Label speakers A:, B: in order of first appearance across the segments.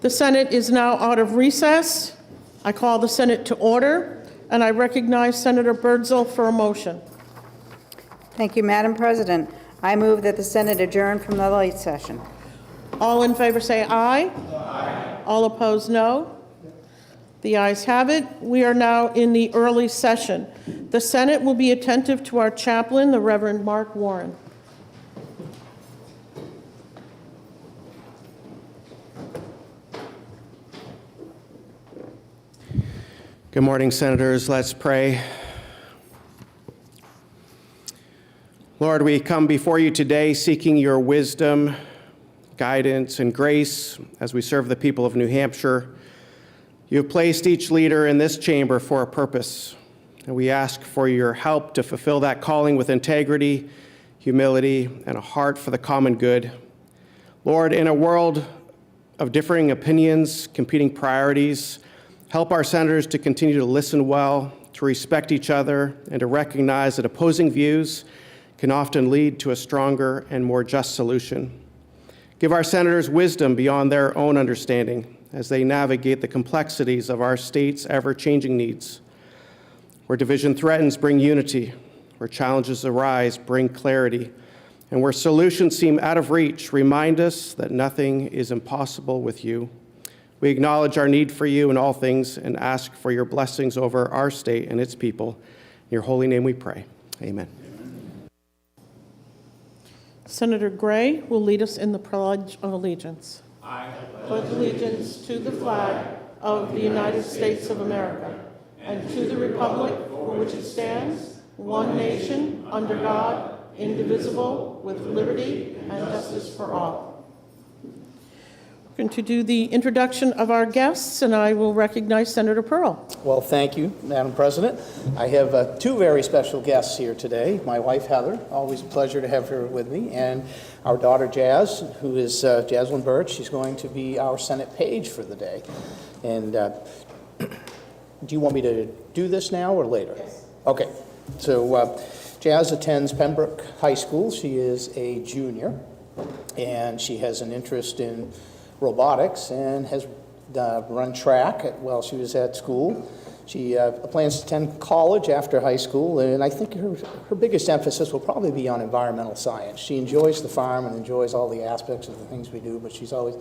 A: The Senate is now out of recess. I call the Senate to order, and I recognize Senator Birdsall for a motion.
B: Thank you, Madam President. I move that the Senate adjourn from the late session.
A: All in favor say aye. Aye. All opposed, no. The ayes have it. We are now in the early session. The Senate will be attentive to our chaplain, the Reverend Mark Warren.
C: Good morning, Senators. Let's pray. Lord, we come before you today seeking your wisdom, guidance, and grace as we serve the people of New Hampshire. You have placed each leader in this chamber for a purpose, and we ask for your help to fulfill that calling with integrity, humility, and a heart for the common good. Lord, in a world of differing opinions, competing priorities, help our senators to continue to listen well, to respect each other, and to recognize that opposing views can often lead to a stronger and more just solution. Give our senators wisdom beyond their own understanding as they navigate the complexities of our state's ever-changing needs. Where division threatens, bring unity. Where challenges arise, bring clarity. And where solutions seem out of reach, remind us that nothing is impossible with you. We acknowledge our need for you in all things and ask for your blessings over our state and its people. In your holy name we pray. Amen.
A: Senator Gray will lead us in the Pledge of Allegiance. I pledge allegiance to the flag of the United States of America and to the republic for which it stands, one nation, under God, indivisible, with liberty and justice for all. We're going to do the introduction of our guests, and I will recognize Senator Pearl.
D: Well, thank you, Madam President. I have two very special guests here today. My wife, Heather, always a pleasure to have her with me, and our daughter, Jazz, who is Jaslyn Birch. She's going to be our Senate page for the day. And do you want me to do this now or later? Yes. Okay. So Jazz attends Pembroke High School. She is a junior, and she has an interest in robotics and has run track while she was at school. She plans to attend college after high school, and I think her biggest emphasis will probably be on environmental science. She enjoys the farm and enjoys all the aspects of the things we do, but she's always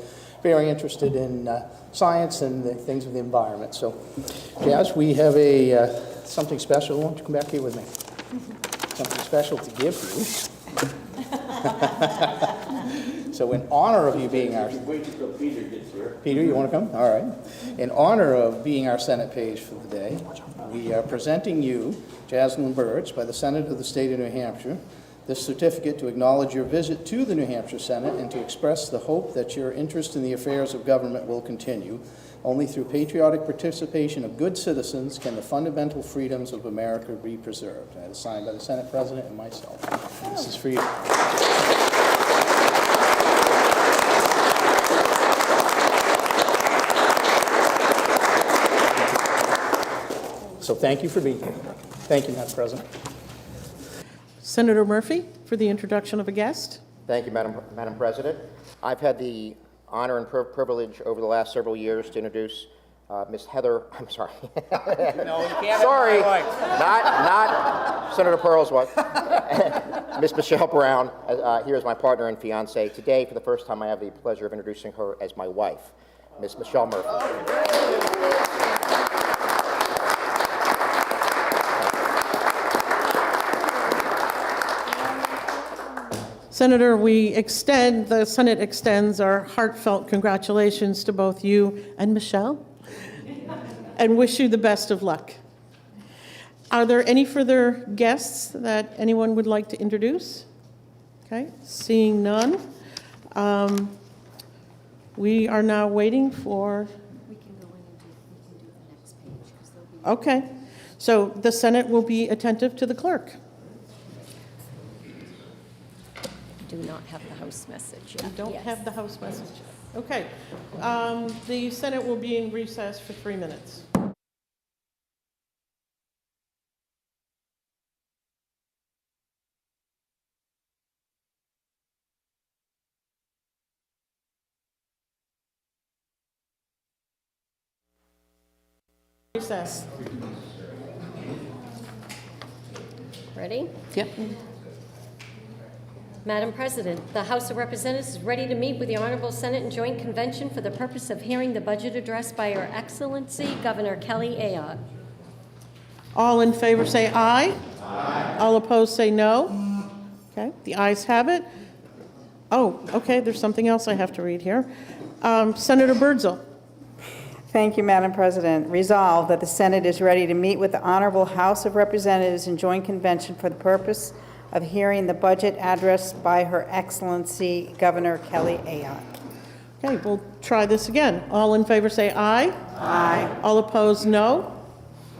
D: very interested in science and the things of the environment. So, Jazz, we have something special. Why don't you come back here with me? Something special to give you. So in honor of you being our... Wait until Peter gets here. Peter, you want to come? All right. In honor of being our Senate page for the day, we are presenting you, Jaslyn Birch, by the Senate of the State of New Hampshire, this certificate to acknowledge your visit to the New Hampshire Senate and to express the hope that your interest in the affairs of government will continue. Only through patriotic participation of good citizens can the fundamental freedoms of America be preserved. And it is signed by the Senate President and myself. This is for you. So thank you for being here. Thank you, Madam President.
A: Senator Murphy for the introduction of a guest.
E: Thank you, Madam President. I've had the honor and privilege over the last several years to introduce Miss Heather. I'm sorry.
D: No, you can't.
E: Sorry, not Senator Pearl's wife. Miss Michelle Brown. Here is my partner and fiance. Today, for the first time, I have the pleasure of introducing her as my wife, Miss Michelle Murphy.
A: Senator, the Senate extends our heartfelt congratulations to both you and Michelle and wish you the best of luck. Are there any further guests that anyone would like to introduce? Okay, seeing none. We are now waiting for...
F: We can go in and do the next page because they'll be...
A: Okay, so the Senate will be attentive to the clerk.
F: Do not have the House message yet.
A: We don't have the House message yet. Okay, the Senate will be in recess for 3 minutes. Recess.
G: Ready?
A: Yep.
G: Madam President, the House of Representatives is ready to meet with the Honorable Senate in joint convention for the purpose of hearing the budget address by Her Excellency Governor Kelly Ayotte.
A: All in favor say aye. Aye. All opposed say no. Okay, the ayes have it. Oh, okay, there's something else I have to read here. Senator Birdsall.
B: Thank you, Madam President. Resolved that the Senate is ready to meet with the Honorable House of Representatives in joint convention for the purpose of hearing the budget address by Her Excellency Governor Kelly Ayotte.
A: Okay, we'll try this again. All in favor say aye.
B: Aye.
A: All opposed, no.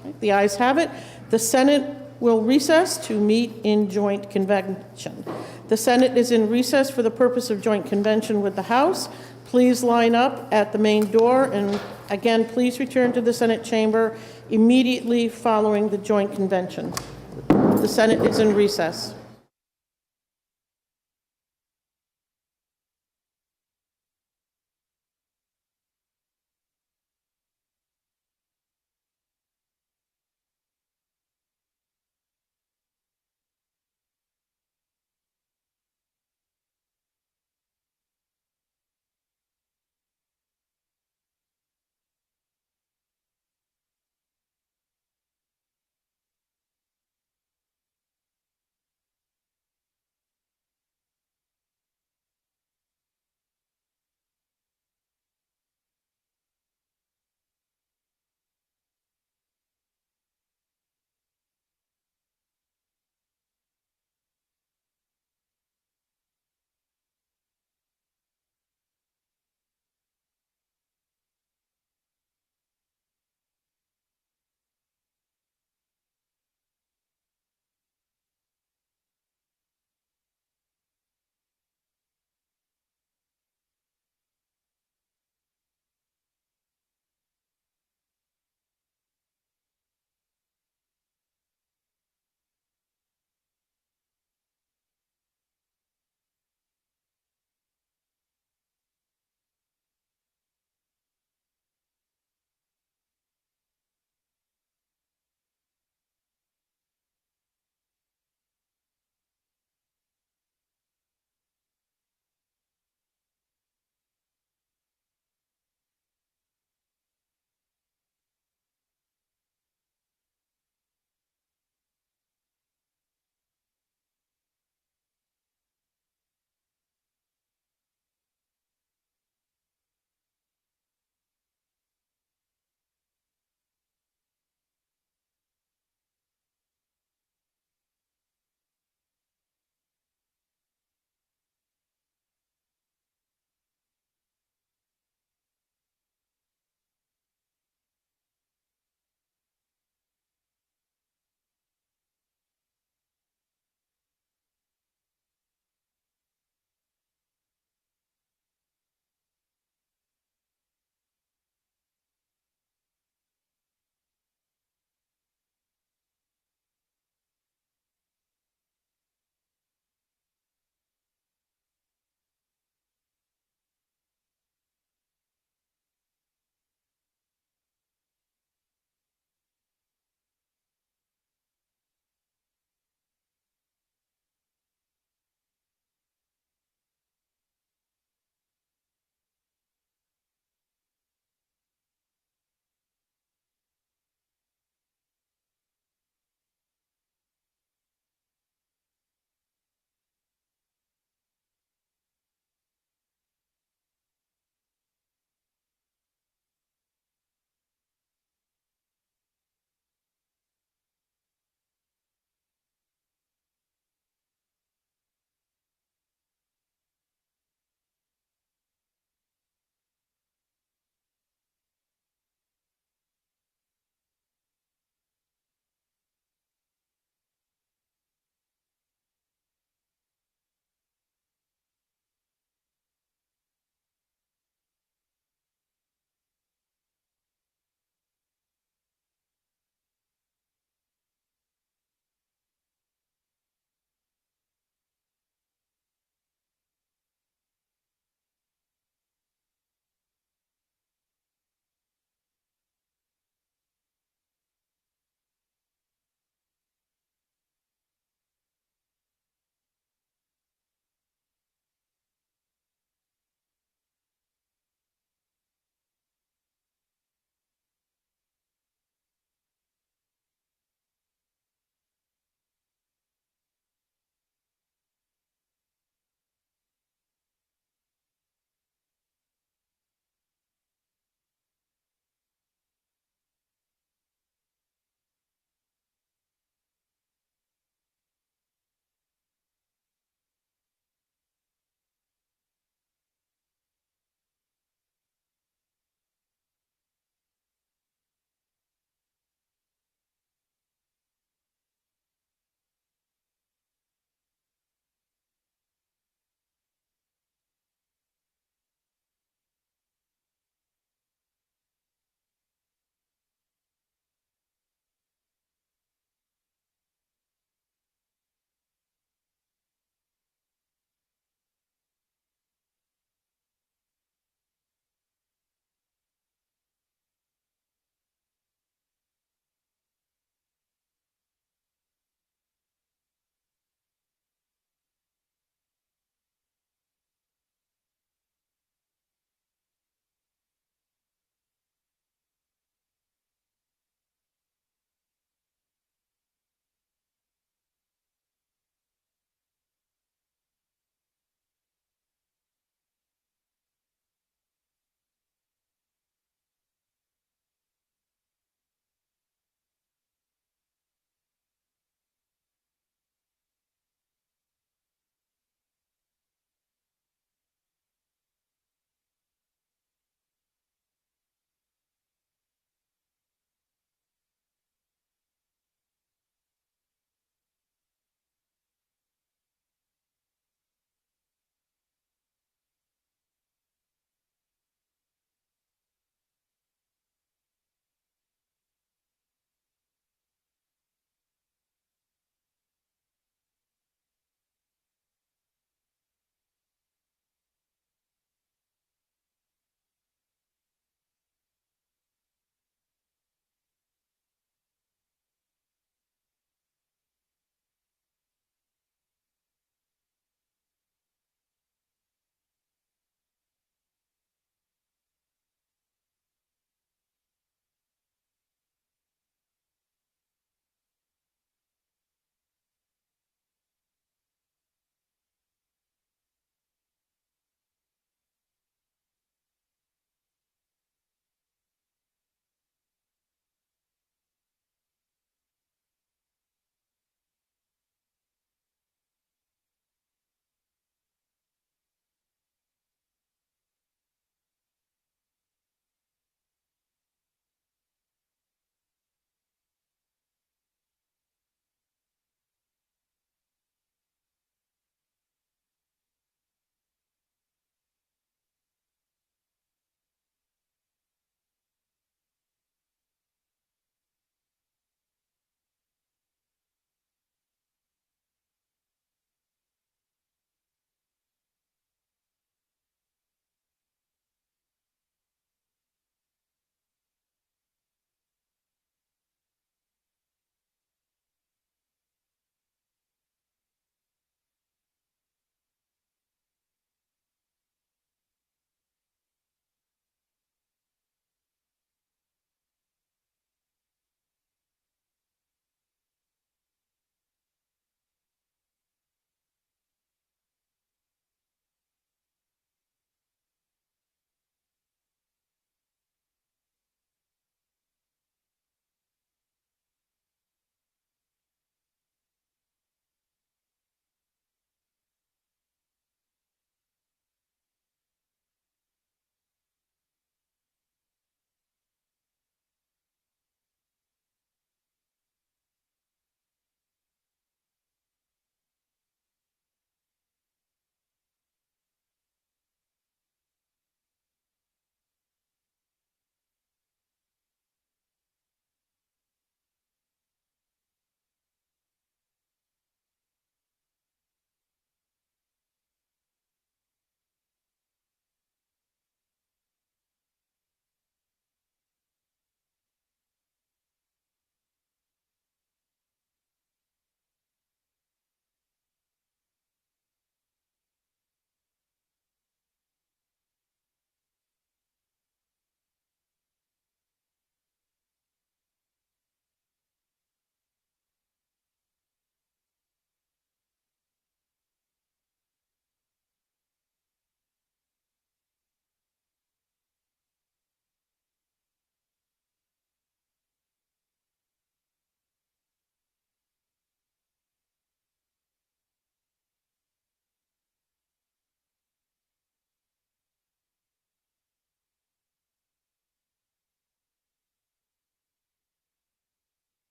A: Okay, the ayes have it. The Senate will recess to meet in joint convention. The Senate is in recess for the purpose of joint convention with the House. Please line up at the main door, and again, please return to the Senate chamber immediately following the joint convention. The Senate is in recess.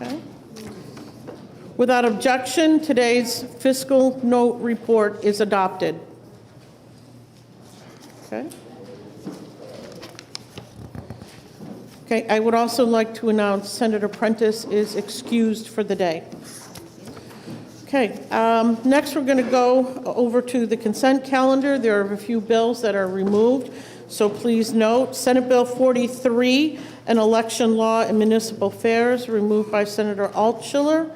A: Okay. Without objection, today's fiscal note report is adopted. Okay. Okay, I would also like to announce Senator Prentiss is excused for the day. Okay, next we're going to go over to the consent calendar. There are a few bills that are removed, so please note. Senate Bill 43, an election law and municipal affairs, removed by Senator Altschiller.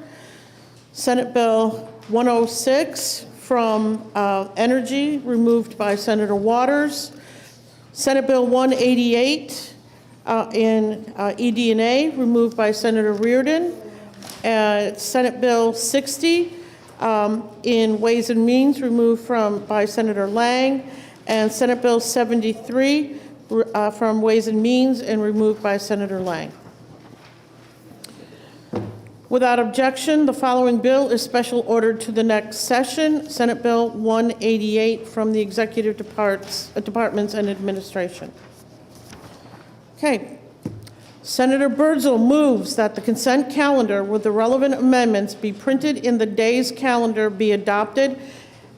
A: Senate Bill 106 from Energy, removed by Senator Waters. Senate Bill 188 in ED&A, removed by Senator Reardon. Senate Bill 60 in Ways and Means, removed by Senator Lang. And Senate Bill 73 from Ways and Means and removed by Senator Lang. Without objection, the following bill is special ordered to the next session. Senate Bill 188 from the Executive Departments and Administration. Okay. Senator Birdsall moves that the consent calendar with the relevant amendments be printed in the day's calendar be adopted,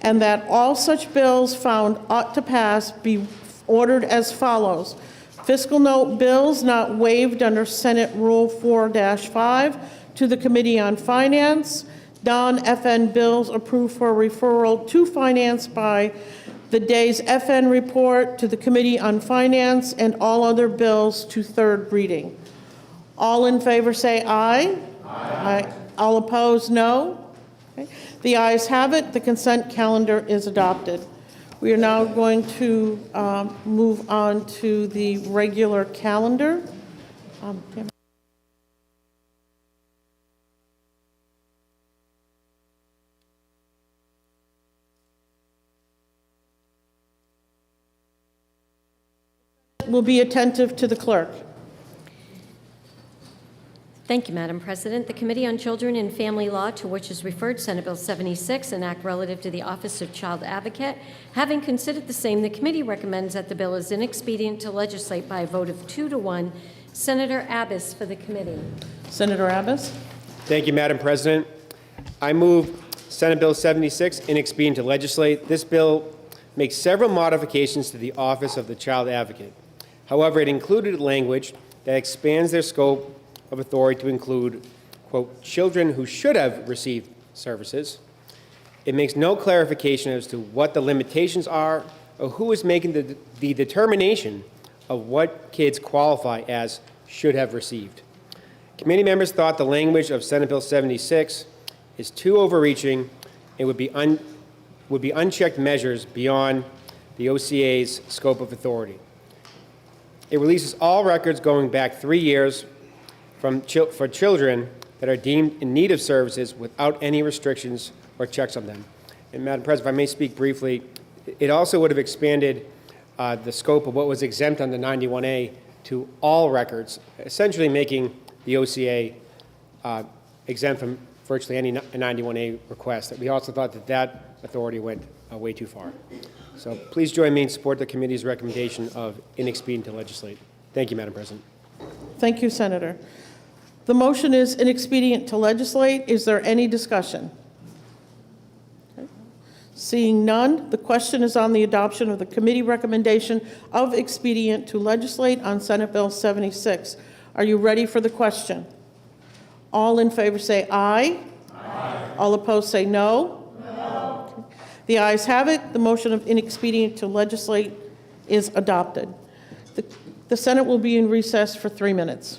A: and that all such bills found ought to pass be ordered as follows. Fiscal note bills not waived under Senate Rule 4-5 to the Committee on Finance. Non-FN bills approved for referral to Finance by the day's FN report to the Committee on Finance, and all other bills to third reading. All in favor say aye. Aye. All opposed, no. Okay. The ayes have it. The consent calendar is adopted. We are now going to move on to the regular calendar. Will be attentive to the clerk.
G: Thank you, Madam President. The Committee on Children and Family Law, to which is referred Senate Bill 76, an act relative to the Office of Child Advocate, having considered the same, the committee recommends that the bill is inexpedient to legislate by a vote of 2 to 1. Senator Abbas for the committee.
A: Senator Abbas.
H: Thank you, Madam President. I move Senate Bill 76, inexpedient to legislate. This bill makes several modifications to the Office of the Child Advocate. However, it included language that expands their scope of authority to include, quote, children who should have received services. It makes no clarification as to what the limitations are or who is making the determination of what kids qualify as should have received. Committee members thought the language of Senate Bill 76 is too overreaching and would be unchecked measures beyond the OCA's scope of authority. It releases all records going back 3 years for children that are deemed in need of services without any restrictions or checks on them. And Madam President, if I may speak briefly, it also would have expanded the scope of what was exempt under 91A to all records, essentially making the OCA exempt from virtually any 91A request. We also thought that authority went way too far. So please join me in support the committee's recommendation of inexpedient to legislate. Thank you, Madam President.
A: Thank you, Senator. The motion is inexpedient to legislate. Is there any discussion? Okay. Seeing none, the question is on the adoption of the committee recommendation of expedient to legislate on Senate Bill 76. Are you ready for the question? All in favor say aye. Aye. All opposed say no. The ayes have it. The motion of inexpedient to legislate is adopted. The Senate will be in recess for 3 minutes.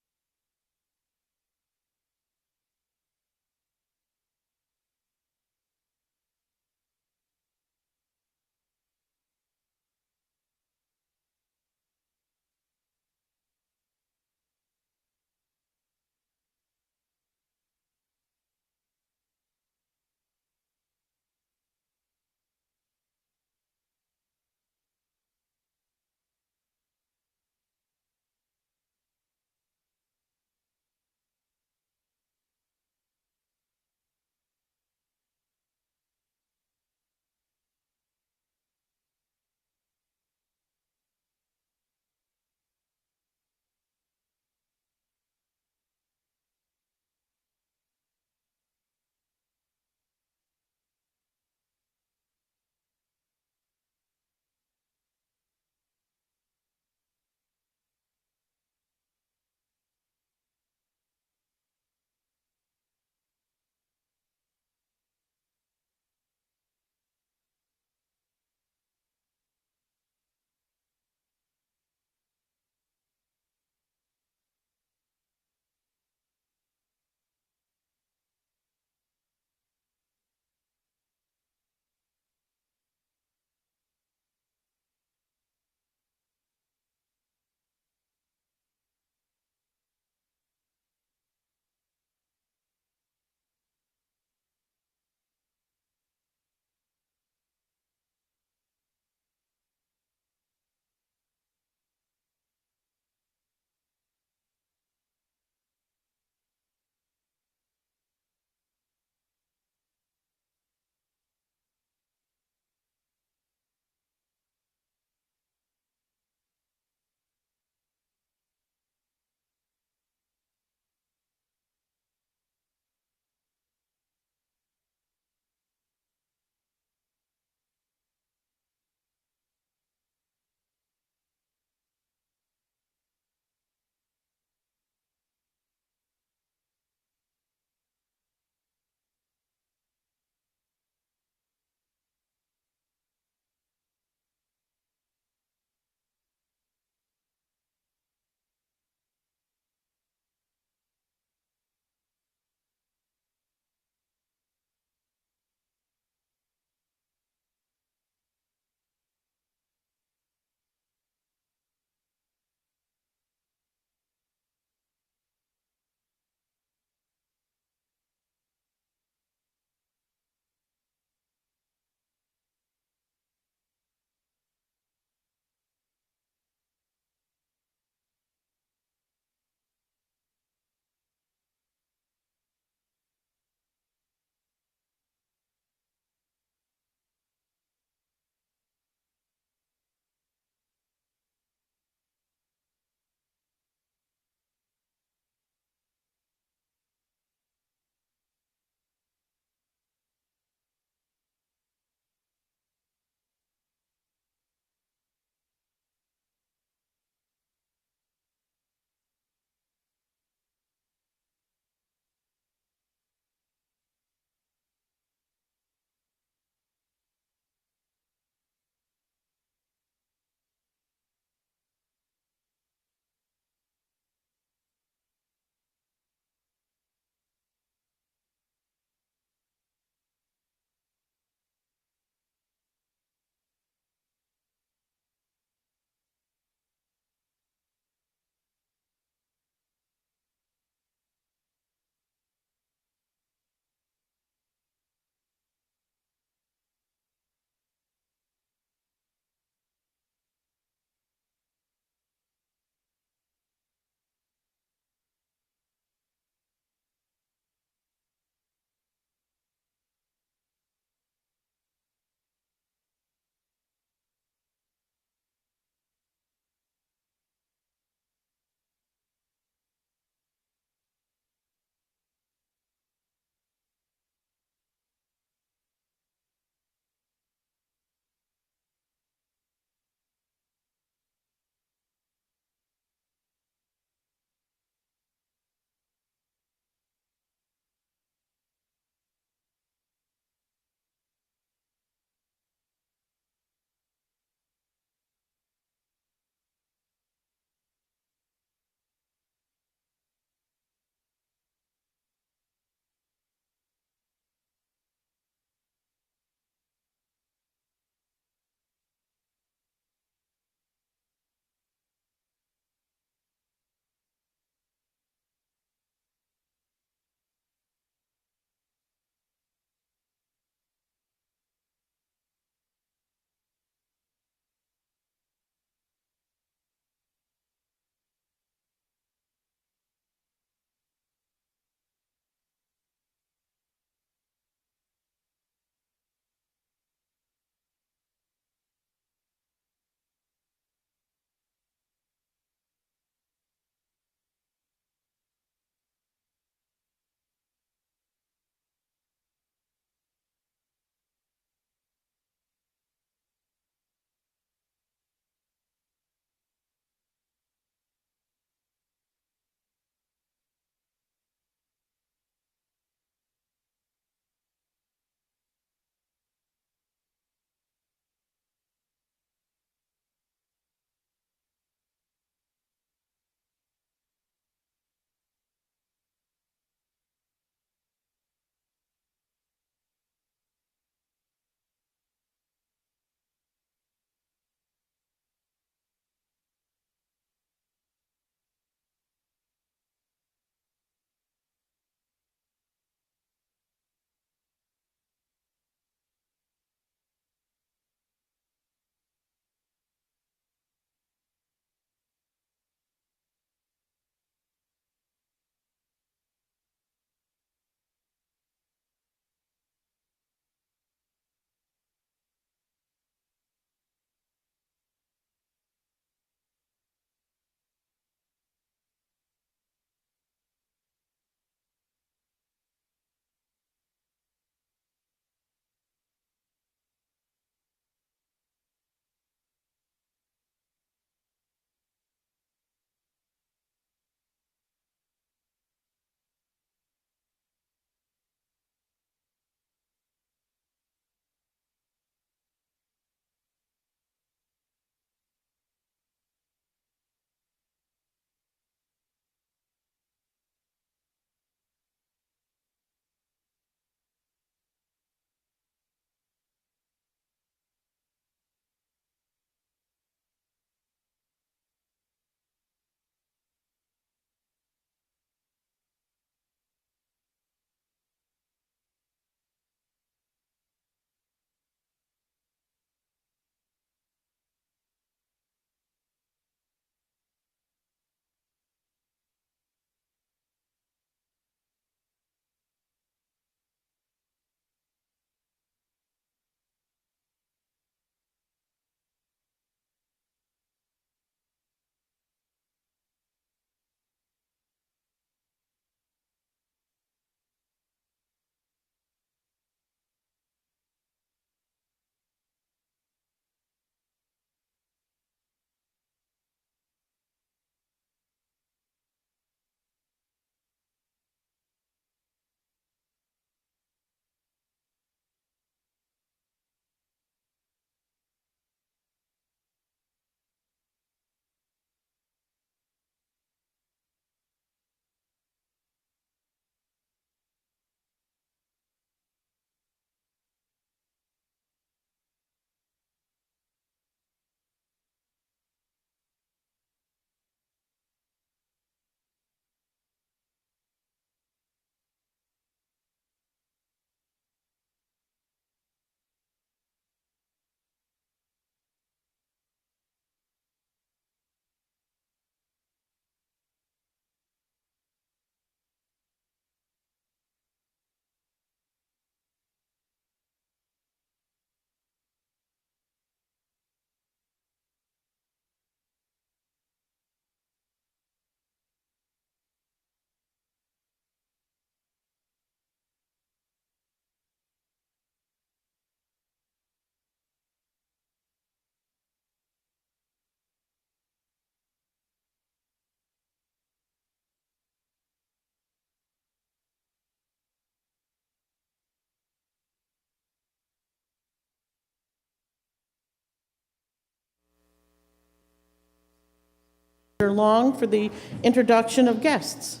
A: Long for the introduction of guests.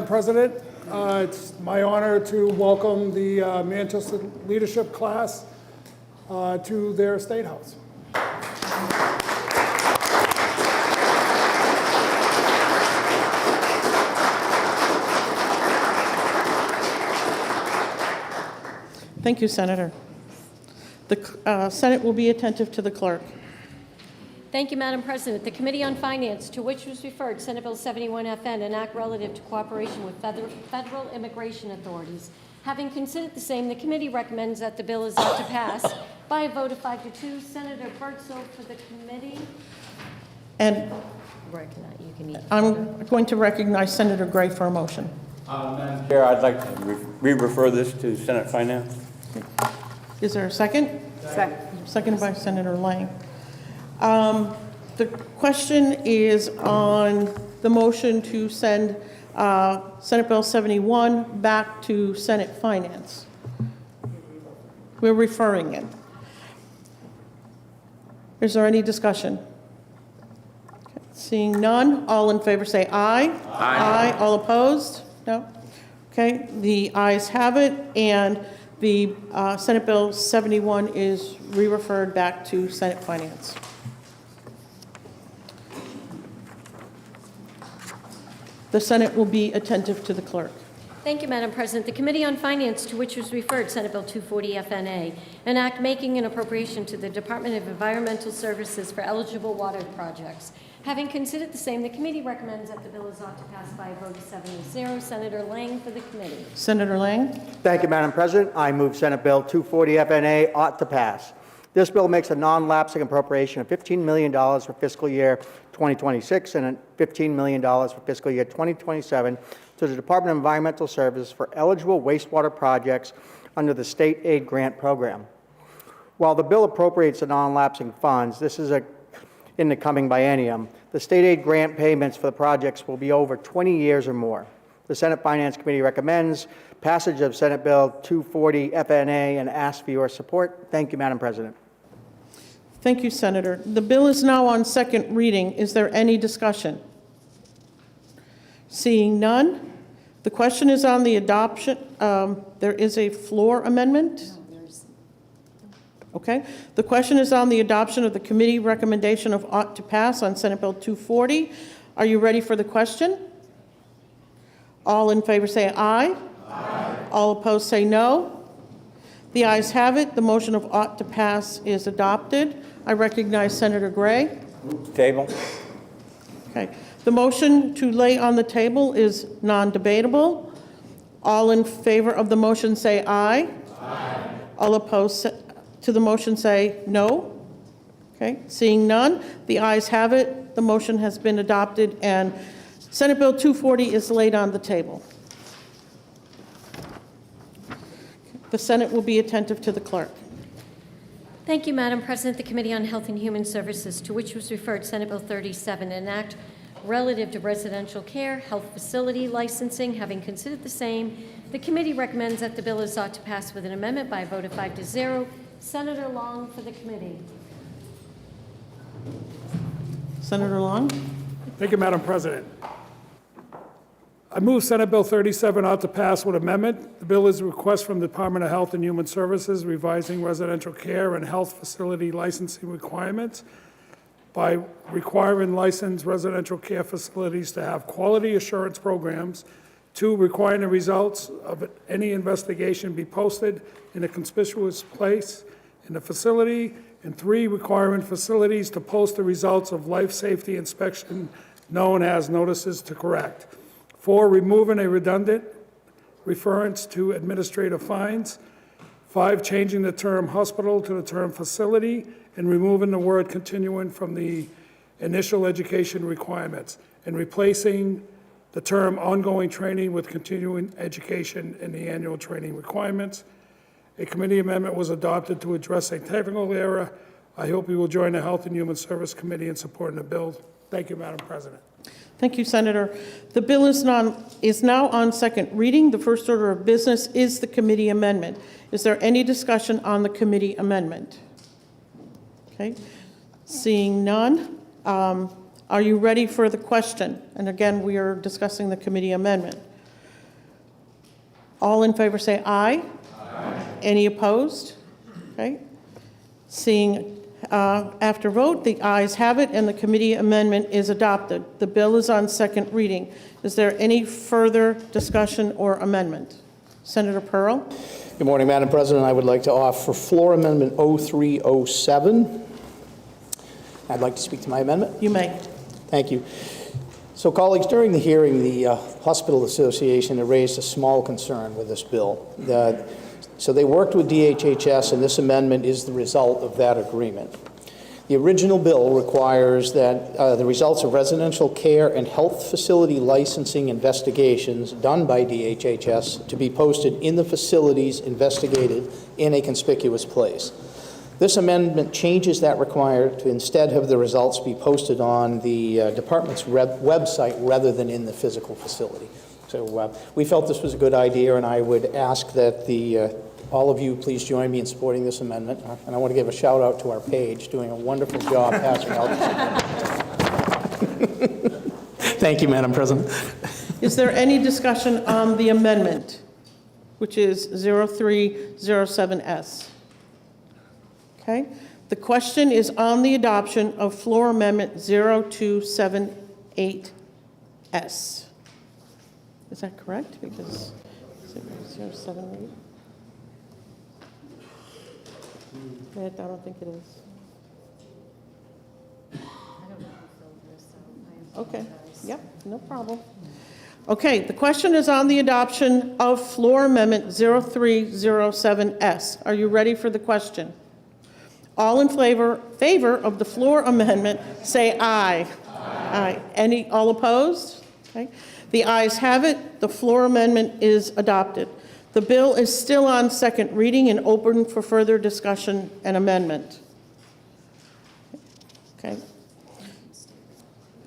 I: President, it's my honor to welcome the Manchester Leadership Class to their State House.
A: Thank you, Senator. The Senate will be attentive to the clerk.
G: Thank you, Madam President. The Committee on Finance, to which was referred Senate Bill 71FN, an act relative to cooperation with federal immigration authorities. Having considered the same, the committee recommends that the bill is not to pass by a vote of 5-2. Senator Bertzel for the committee.
A: And I'm going to recognize Senator Gray for a motion.
J: Madam Chair, I'd like to re-refer this to Senate Finance.
A: Is there a second?
B: Second.
A: Seconded by Senator Lang. The question is on the motion to send Senate Bill 71 back to Senate Finance. We're referring it. Is there any discussion? Okay. Seeing none, all in favor say aye. Aye. All opposed? No? Okay, the ayes have it, and the Senate Bill 71 is re-referred back to Senate Finance. The Senate will be attentive to the clerk.
G: Thank you, Madam President. The Committee on Finance, to which was referred Senate Bill 240 FNA, an act making an appropriation to the Department of Environmental Services for eligible water projects. Having considered the same, the committee recommends that the bill is ought to pass by a vote of 7-0. Senator Lang for the committee.
A: Senator Lang.
K: Thank you, Madam President. I move Senate Bill 240 FNA ought to pass. This bill makes a non-lapsing appropriation of $15 million for fiscal year 2026 and $15 million for fiscal year 2027 to the Department of Environmental Services for eligible wastewater projects under the state aid grant program. While the bill appropriates the non-lapsing funds, this is in the coming biennium. The state aid grant payments for the projects will be over 20 years or more. The Senate Finance Committee recommends passage of Senate Bill 240 FNA and asks for your support. Thank you, Madam President.
A: Thank you, Senator. The bill is now on second reading. Is there any discussion? Seeing none, the question is on the adoption. There is a floor amendment. Okay. The question is on the adoption of the committee recommendation of ought to pass on Senate Bill 240. Are you ready for the question? All in favor say aye. Aye. All opposed say no. The ayes have it. The motion of ought to pass is adopted. I recognize Senator Gray.
J: Table.
A: Okay. The motion to lay on the table is non-debatable. All in favor of the motion say aye. Aye. All opposed to the motion say no. Okay. Seeing none, the ayes have it. The motion has been adopted, and Senate Bill 240 is laid on the table. The Senate will be attentive to the clerk.
G: Thank you, Madam President. The Committee on Health and Human Services, to which was referred Senate Bill 37, an act relative to residential care, health facility licensing. Having considered the same, the committee recommends that the bill is sought to pass with an amendment by a vote of 5-0. Senator Long for the committee.
A: Senator Long.
I: Thank you, Madam President. I move Senate Bill 37 ought to pass with amendment. The bill is a request from the Department of Health and Human Services revising residential care and health facility licensing requirements by requiring licensed residential care facilities to have quality assurance programs. 2, requiring the results of any investigation be posted in a conspicuous place in the facility. And 3, requiring facilities to post the results of life safety inspection known as notices to correct. 4, removing a redundant reference to administrative fines. 5, changing the term hospital to the term facility and removing the word continuing from the initial education requirements and replacing the term ongoing training with continuing education in the annual training requirements. A committee amendment was adopted to address a technical error. I hope you will join the Health and Human Service Committee in supporting the bill. Thank you, Madam President.
A: Thank you, Senator. The bill is now on second reading. The first order of business is the committee amendment. Is there any discussion on the committee amendment? Okay. Seeing none, Are you ready for the question? And again, we are discussing the committee amendment. All in favor say aye. Aye. Any opposed? Okay. Seeing after vote, the ayes have it, and the committee amendment is adopted. The bill is on second reading. Is there any further discussion or amendment? Senator Pearl.
D: Good morning, Madam President. I would like to offer floor amendment 0307. I'd like to speak to my amendment.
A: You may.
D: Thank you. So, colleagues, during the hearing, the Hospital Association had raised a small concern with this bill. So they worked with DHHS, and this amendment is the result of that agreement. The original bill requires that the results of residential care and health facility licensing investigations done by DHHS to be posted in the facilities investigated in a conspicuous place. This amendment changes that requirement to instead have the results be posted on the department's website rather than in the physical facility. So we felt this was a good idea, and I would ask that all of you please join me in supporting this amendment. And I want to give a shout out to our page, doing a wonderful job passing out this amendment. Thank you, Madam President.
A: Is there any discussion on the amendment, which is 0307S? Okay. The question is on the adoption of floor amendment 0278S. Is that correct? Because 078? I don't think it is.
F: I don't know who filled this, so I
A: Okay.
F: apologize.
A: Yep, no problem. Okay, the question is on the adoption of floor amendment 0307S. Are you ready for the question? All in favor of the floor amendment, say aye. Aye. All opposed? Okay. The ayes have it. The floor amendment is adopted. The bill is still on second reading and open for further discussion and amendment. Okay.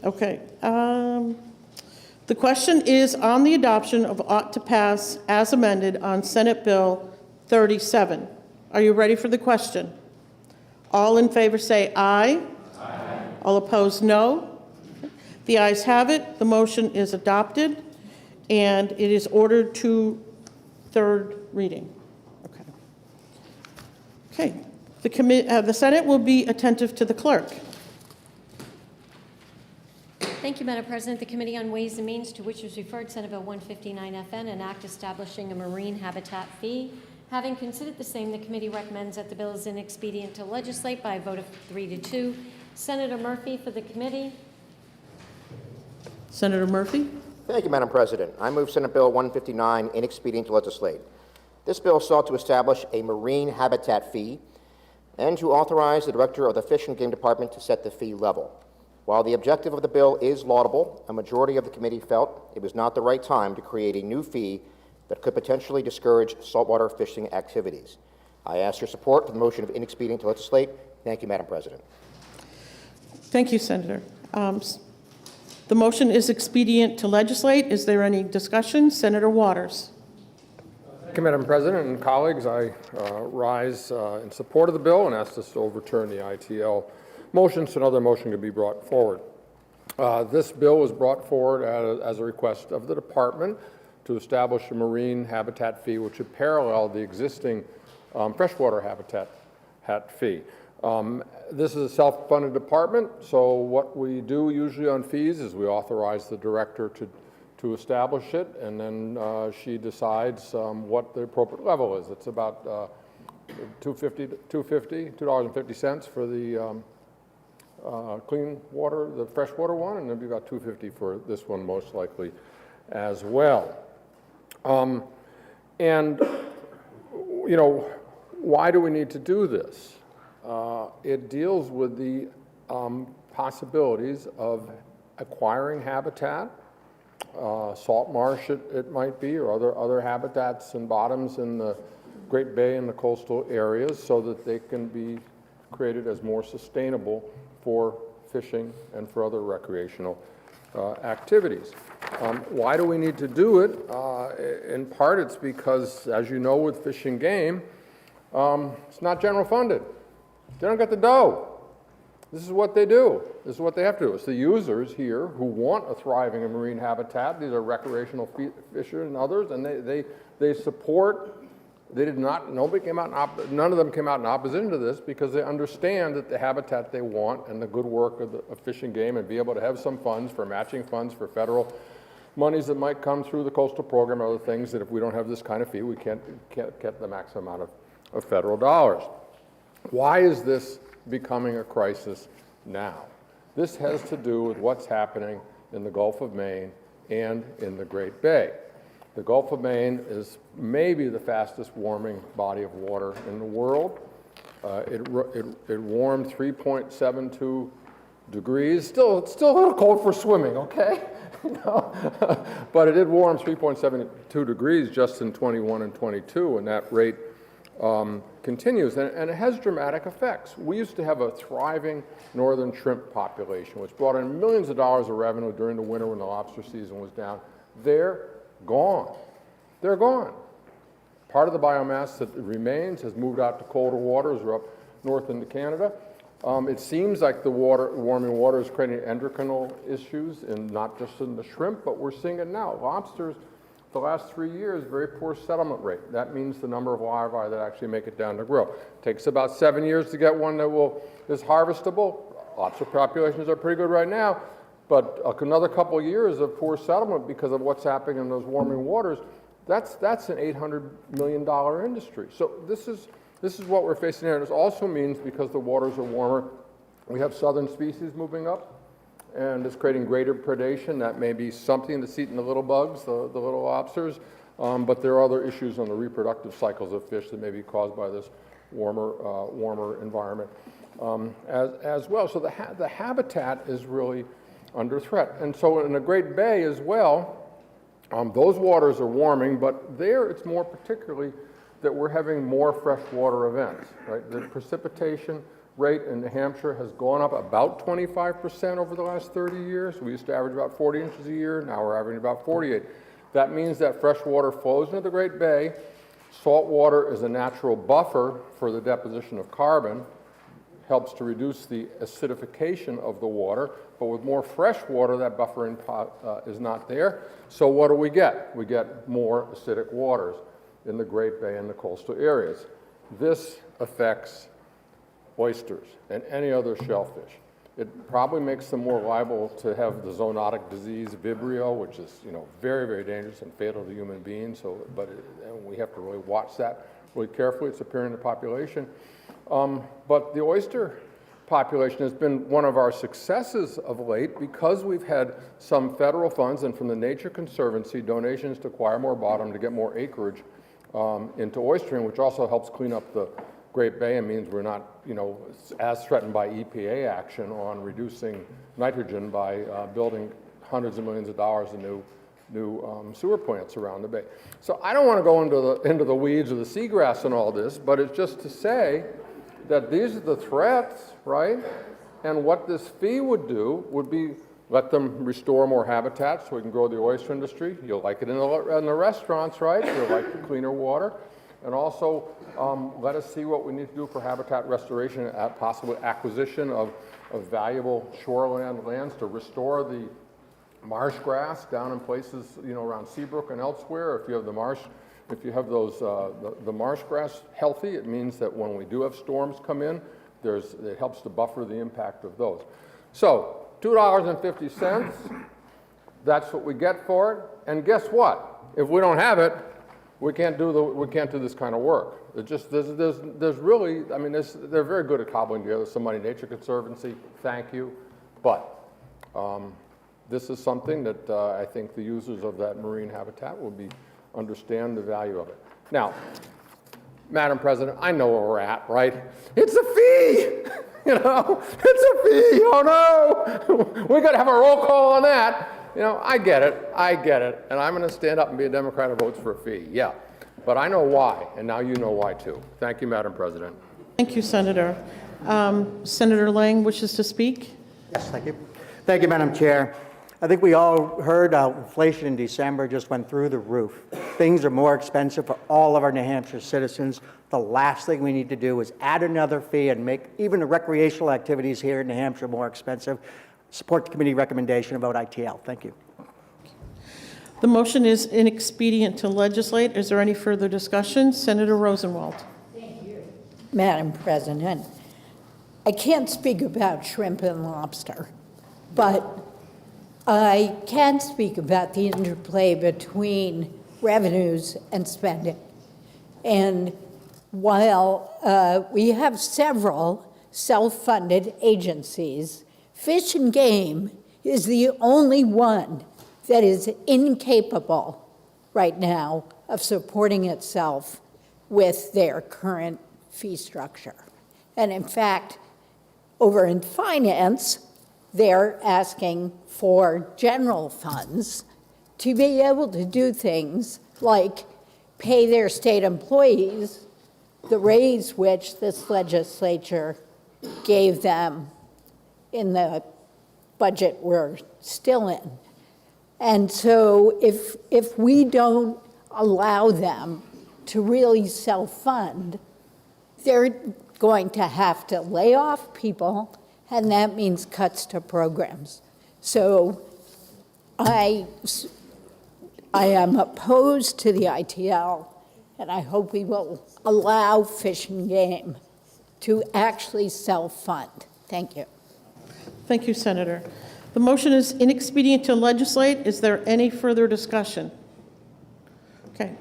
A: Okay. The question is on the adoption of ought to pass as amended on Senate Bill 37. Are you ready for the question? All in favor say aye. Aye. All opposed, no. The ayes have it. The motion is adopted, and it is ordered to third reading. Okay. Okay. The Senate will be attentive to the clerk.
G: Thank you, Madam President. The Committee on Ways and Means, to which was referred Senate Bill 159FN, an act establishing a marine habitat fee. Having considered the same, the committee recommends that the bill is inexpedient to legislate by a vote of 3-2. Senator Murphy for the committee.
A: Senator Murphy.
E: Thank you, Madam President. I move Senate Bill 159, inexpedient to legislate. This bill sought to establish a marine habitat fee and to authorize the Director of the Fish and Game Department to set the fee level. While the objective of the bill is laudable, a majority of the committee felt it was not the right time to create a new fee that could potentially discourage saltwater fishing activities. I ask your support for the motion of inexpedient to legislate. Thank you, Madam President.
A: Thank you, Senator. The motion is expedient to legislate. Is there any discussion? Senator Waters.
L: Thank you, Madam President and colleagues. I rise in support of the bill and ask this to overturn the ITL motion so another motion could be brought forward. This bill was brought forward as a request of the department to establish a marine habitat fee which would parallel the existing freshwater habitat fee. This is a self-funded department, so what we do usually on fees is we authorize the director to establish it, and then she decides what the appropriate level is. It's about $2.50 for the clean water, the freshwater one, and it'll be about $2.50 for this one most likely as well. And, you know, why do we need to do this? It deals with the possibilities of acquiring habitat, salt marsh it might be, or other habitats and bottoms in the Great Bay and the coastal areas so that they can be created as more sustainable for fishing and for other recreational activities. Why do we need to do it? In part, it's because, as you know, with Fish and Game, it's not general funded. They don't get the dough. This is what they do. This is what they have to do. It's the users here who want a thriving marine habitat. These are recreational fishers and others, and they support. They did not. Nobody came out. None of them came out in opposition to this because they understand that the habitat they want and the good work of Fish and Game and be able to have some funds for matching funds for federal monies that might come through the coastal program or other things that if we don't have this kind of fee, we can't get the maximum amount of federal dollars. Why is this becoming a crisis now? This has to do with what's happening in the Gulf of Maine and in the Great Bay. The Gulf of Maine is maybe the fastest warming body of water in the world. It warmed 3.72 degrees. Still a little cold for swimming, okay? But it did warm 3.72 degrees just in 21 and 22, and that rate continues, and it has dramatic effects. We used to have a thriving northern shrimp population, which brought in millions of dollars of revenue during the winter when the lobster season was down. They're gone. They're gone. Part of the biomass that remains has moved out to colder waters or up north into Canada. It seems like the warming water is creating endocrinal issues, and not just in the shrimp, but we're seeing it now. Lobsters, the last 3 years, very poor settlement rate. That means the number of larvae that actually make it down to grow. It takes about 7 years to get one that is harvestable. Lobster populations are pretty good right now, but another couple of years of poor settlement because of what's happening in those warming waters, that's an $800 million industry. So this is what we're facing here. And it also means because the waters are warmer, we have southern species moving up, and it's creating greater predation. That may be something that's eating the little bugs, the little lobsters, but there are other issues on the reproductive cycles of fish that may be caused by this warmer environment as well. So the habitat is really under threat. And so in the Great Bay as well, those waters are warming, but there it's more particularly that we're having more freshwater events, right? The precipitation rate in New Hampshire has gone up about 25% over the last 30 years. We used to average about 40 inches a year. Now we're averaging about 48. That means that fresh water flows into the Great Bay. Salt water is a natural buffer for the deposition of carbon, helps to reduce the acidification of the water, but with more fresh water, that buffering is not there. So what do? We get more acidic waters in the Great Bay and the coastal areas. This affects oysters and any other shellfish. It probably makes them more liable to have the zoonotic disease Vibrio, which is very, very dangerous and fatal to human beings. But we have to really watch that really carefully. It's appearing in the population. But the oyster population has been one of our successes of late because we've had some federal funds and from the Nature Conservancy donations to acquire more bottom to get more acreage into oystering, which also helps clean up the Great Bay and means we're not, as threatened by EPA action on reducing nitrogen by building hundreds of millions of dollars in new sewer plants around the bay. So I don't want to go into the weeds of the seagrass and all this, but it's just to say that these are the threats, right? And what this fee would do would be let them restore more habitat so we can grow the oyster industry. You'll like it in the restaurants, right? You'll like the cleaner water. And also let us see what we need to do for habitat restoration, possible acquisition of valuable shoreland lands to restore the marsh grass down in places, around Seabrook and elsewhere. If you have the marsh, if you have those the marsh grass healthy, it means that when we do have storms come in, it helps to buffer the impact of those. So $2.50, that's what we get for it. And guess what? If we don't have it, we can't do this kind of work. It just there's really, they're very good at cobbling together some money. Nature Conservancy, thank you, but this is something that I think the users of that marine habitat will understand the value of it. Now, Madam President, I know where we're at, right? It's a fee, it's a fee. Oh no, we got to have a roll call on that. I get it, and I'm going to stand up and be a Democrat who votes for a fee, yeah. But I know why, and now you know why too. Thank you, Madam President.
A: Thank you, Senator. Senator Lang wishes to speak.
K: Yes, thank you. Thank you, Madam Chair. I think we all heard inflation in December just went through the roof. Things are more expensive for all of our New Hampshire citizens. The last thing we need to do is add another fee and make even the recreational activities here in New Hampshire more expensive. Support the committee recommendation about ITL. Thank you.
A: The motion is inexpedient to legislate. Is there any further discussion? Senator Rosenwald.
M: Madam President, I can't speak about shrimp and lobster, but I can speak about the interplay between revenues and spending. And while we have several self-funded agencies, Fish and Game is the only one that is incapable right now of supporting itself with their current fee structure. And in fact, over in finance, they're asking for general funds to be able to do things like pay their state employees the raise which this legislature gave them in the budget we're still in. And so if we don't allow them to really self-fund, they're going to have to lay off people, and that means cuts to programs. So I am opposed to the ITL, and I hope we will allow Fish and Game to actually self-fund. Thank you.
A: Thank you, Senator. The motion is inexpedient to legislate. Is there any further discussion? Okay.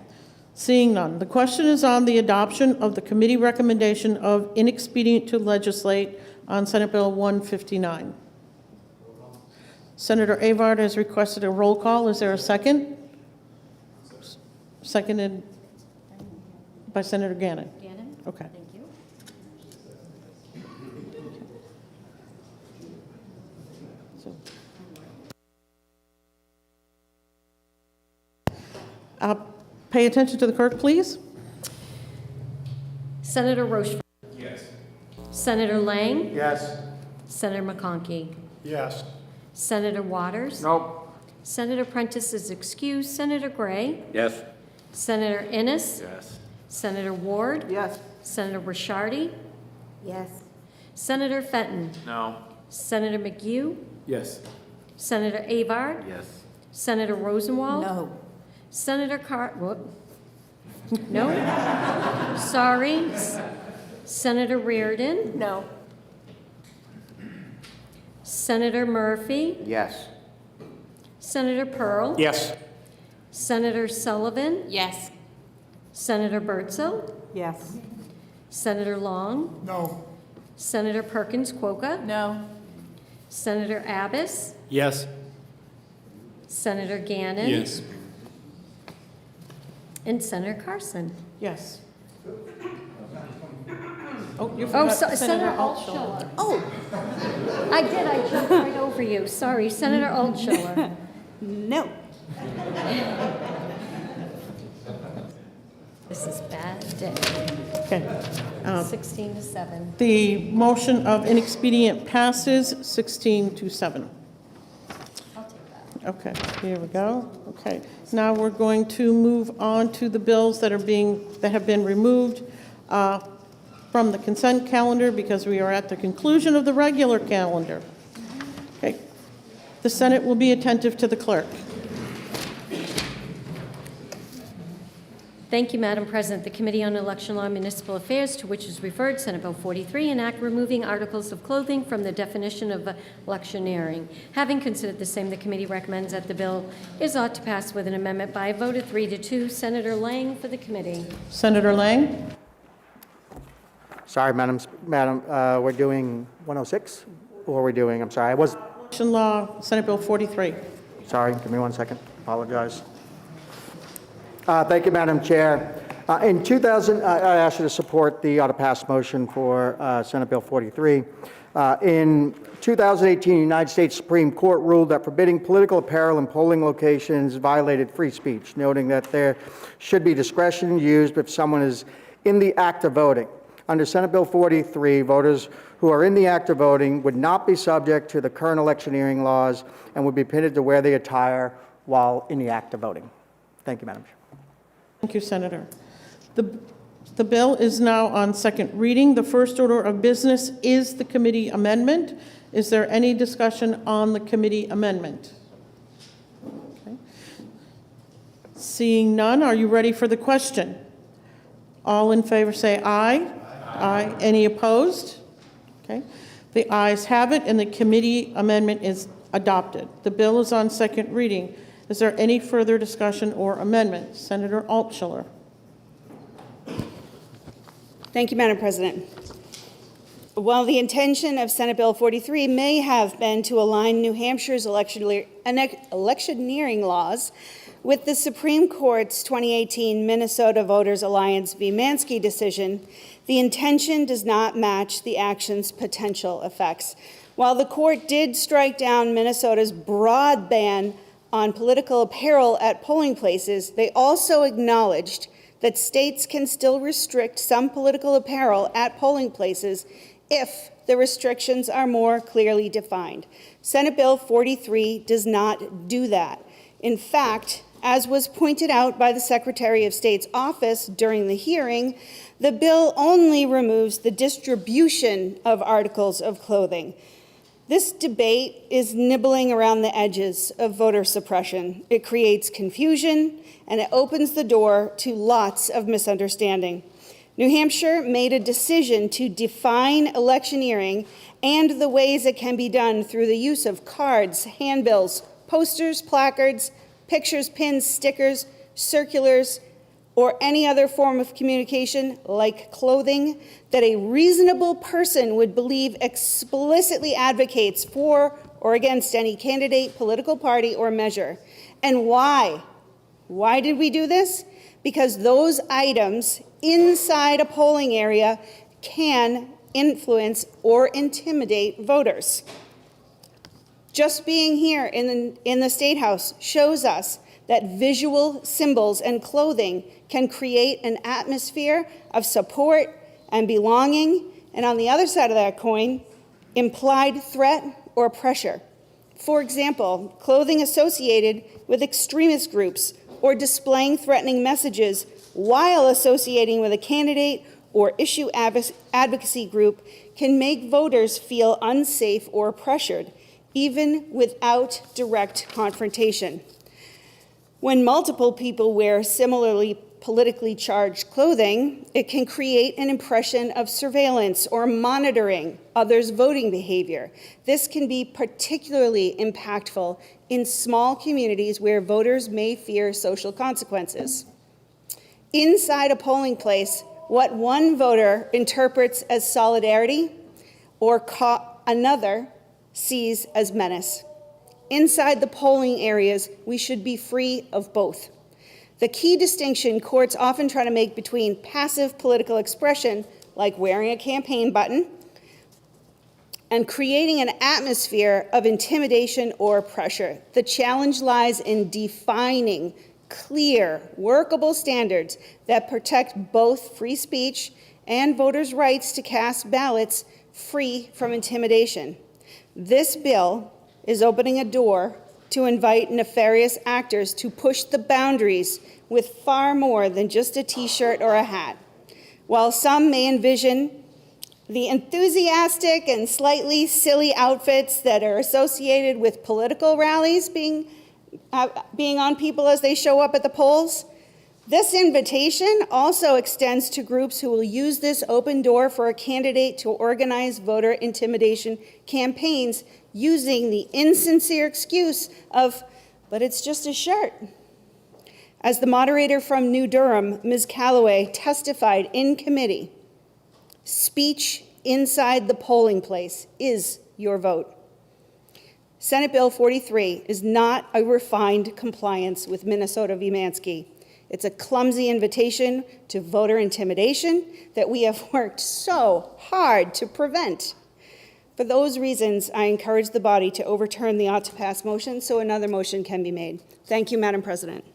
A: Seeing none. The question is on the adoption of the committee recommendation of inexpedient to legislate on Senate Bill 159. Senator Avard has requested a roll call. Is there a second? Seconded by Senator Gannon.
G: Gannon?
A: Okay.
G: Thank you.
A: Pay attention to the clerk, please.
G: Senator Rochefort.
J: Yes.
G: Senator Lang.
K: Yes.
G: Senator McConkey.
J: Yes.
G: Senator Waters.
L: Nope.
G: Senator Prentiss is excused. Senator Gray.
J: Yes.
G: Senator Innes.
J: Yes.
G: Senator Ward.
K: Yes.
G: Senator Ricciardi.
F: Yes.
G: Senator Fenton.
J: No.
G: Senator McHugh.
J: Yes.
G: Senator Avard.
J: Yes.
G: Senator Rosenwald.
M: No.
G: Senator whoop. No? Sorry. Senator Reardon.
M: No.
G: Senator Murphy.
E: Yes.
G: Senator Pearl.
J: Yes.
G: Senator Sullivan.
F: Yes.
G: Senator Bertzel.
M: Yes.
G: Senator Long.
I: No.
G: Senator Perkins Kwoka.
F: No.
G: Senator Abbas.
H: Yes.
G: Senator Gannon.
J: Yes.
G: And Senator Carson.
A: Yes. Oh, you
G: Oh,
A: forgot
G: Senator
A: Altschiller.
G: Altschiller. Oh, I did. I jumped right over you. Sorry, Senator Altschiller.
M: No.
G: This is bad day.
A: Okay.
G: 16 to 7.
A: The motion of inexpedient passes 16-7.
G: I'll take that.
A: Okay, here we go. Okay, now we're going to move on to the bills that have been removed from the consent calendar because we are at the conclusion of the regular calendar. Okay, the Senate will be attentive to the clerk.
G: Thank you, Madam President. The Committee on Election Law and Municipal Affairs, to which is referred Senate Bill 43, an act removing articles of clothing from the definition of electioneering. Having considered the same, the committee recommends that the bill is ought to pass with an amendment by a vote of 3-2. Senator Lang for the committee.
A: Senator Lang?
K: Sorry, Madam, we're doing 106? Or we're doing, I'm sorry,
A: Election Law, Senate Bill 43.
K: Sorry, give me 1 second. Apologize. Thank you, Madam Chair. In 2000, I asked you to support the ought-to-pass motion for Senate Bill 43. In 2018, the United States Supreme Court ruled that forbidding political apparel in polling locations violated free speech, noting that there should be discretion used if someone is in the act of voting. Under Senate Bill 43, voters who are in the act of voting would not be subject to the current electioneering laws and would be permitted to wear the attire while in the act of voting. Thank you, Madam Chair.
A: Thank you, Senator. The bill is now on second reading. The first order of business is the committee amendment. Is there any discussion on the committee amendment? Okay. Seeing none, are you ready for the question? All in favor say aye. Aye. Any opposed? Okay. The ayes have it, and the committee amendment is adopted. The bill is on second reading. Is there any further discussion or amendment? Senator Altshuler.
N: Thank you, Madam President. While the intention of Senate Bill 43 may have been to align New Hampshire's electioneering laws with the Supreme Court's 2018 Minnesota Voters Alliance v. Mansky decision, the intention does not match the action's potential effects. While the court did strike down Minnesota's broad ban on political apparel at polling places, they also acknowledged that states can still restrict some political apparel at polling places if the restrictions are more clearly defined. Senate Bill 43 does not do that. In fact, as was pointed out by the Secretary of State's office during the hearing, the bill only removes the distribution of articles of clothing. This debate is nibbling around the edges of voter suppression. It creates confusion, and it opens the door to lots of misunderstanding. New Hampshire made a decision to define electioneering and the ways it can be done through the use of cards, handbills, posters, placards, pictures, pins, stickers, circulars, or any other form of communication like clothing that a reasonable person would believe explicitly advocates for or against any candidate, political party, or measure. And why? Why did we do this? Because those items inside a polling area can influence or intimidate voters. Just being here in the State House shows us that visual symbols and clothing can create an atmosphere of support and belonging, and on the other side of that coin, implied threat or pressure. For example, clothing associated with extremist groups or displaying threatening messages while associating with a candidate or issue advocacy group can make voters feel unsafe or pressured, even without direct confrontation. When multiple people wear similarly politically charged clothing, it can create an impression of surveillance or monitoring others' voting behavior. This can be particularly impactful in small communities where voters may fear social consequences. Inside a polling place, what one voter interprets as solidarity or another sees as menace. Inside the polling areas, we should be free of both. The key distinction courts often try to make between passive political expression, like wearing a campaign button, and creating an atmosphere of intimidation or pressure. The challenge lies in defining clear, workable standards that protect both free speech and voters' rights to cast ballots free from intimidation. This bill is opening a door to invite nefarious actors to push the boundaries with far more than just a t-shirt or a hat. While some may envision the enthusiastic and slightly silly outfits that are associated with political rallies being on people as they show up at the polls, this invitation also extends to groups who will use this open door for a candidate to organize voter intimidation campaigns using the insincere excuse of, but it's just a shirt. As the moderator from New Durham, Ms. Calloway, testified in committee, speech inside the polling place is your vote. Senate Bill 43 is not a refined compliance with Minnesota v. Mansky. It's a clumsy invitation to voter intimidation that we have worked so hard to prevent. For those reasons, I encourage the body to overturn the ought-to-pass motion so another motion can be made. Thank you, Madam President.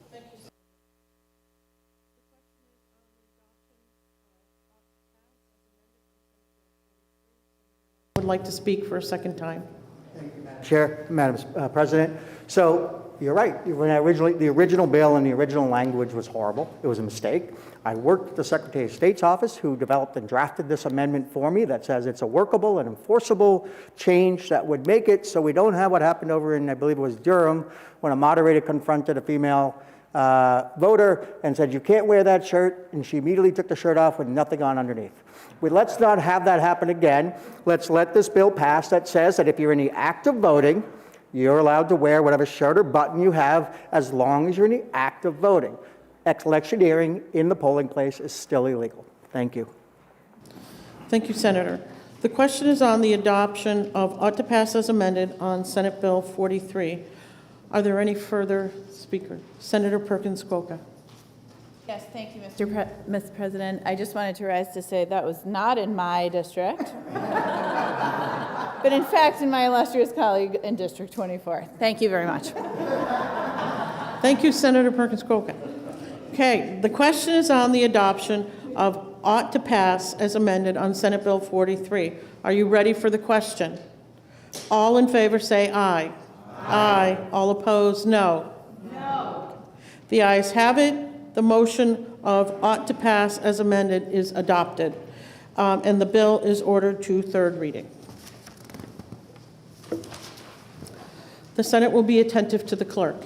A: Would like to speak for a second time.
K: Chair, Madam President. So you're right. When the original bill and the original language was horrible. It was a mistake. I worked at the Secretary of State's office, who developed and drafted this amendment for me that says it's a workable and enforceable change that would make it so we don't have what happened over in, I believe it was Durham, when a moderator confronted a female voter and said, "You can't wear that shirt," and she immediately took the shirt off with nothing on underneath. Let's not have that happen again. Let's let this bill pass that says that if you're in the act of voting, you're allowed to wear whatever shirt or button you have as long as you're in the act of voting. Electioneering in the polling place is still illegal. Thank you.
A: Thank you, Senator. The question is on the adoption of ought to pass as amended on Senate Bill 43. Are there any further speakers? Senator Perkins Kwoka.
O: Yes, thank you, Mr. President. I just wanted to rise to say that was not in my district, but in fact in my illustrious colleague in District 24. Thank you very much.
A: Thank you, Senator Perkins Kwoka. Okay, the question is on the adoption of ought to pass as amended on Senate Bill 43. Are you ready for the question? All in favor say aye. Aye. All opposed, no. No. The ayes have it. The motion of ought to pass as amended is adopted, and the bill is ordered to third reading. The Senate will be attentive to the clerk.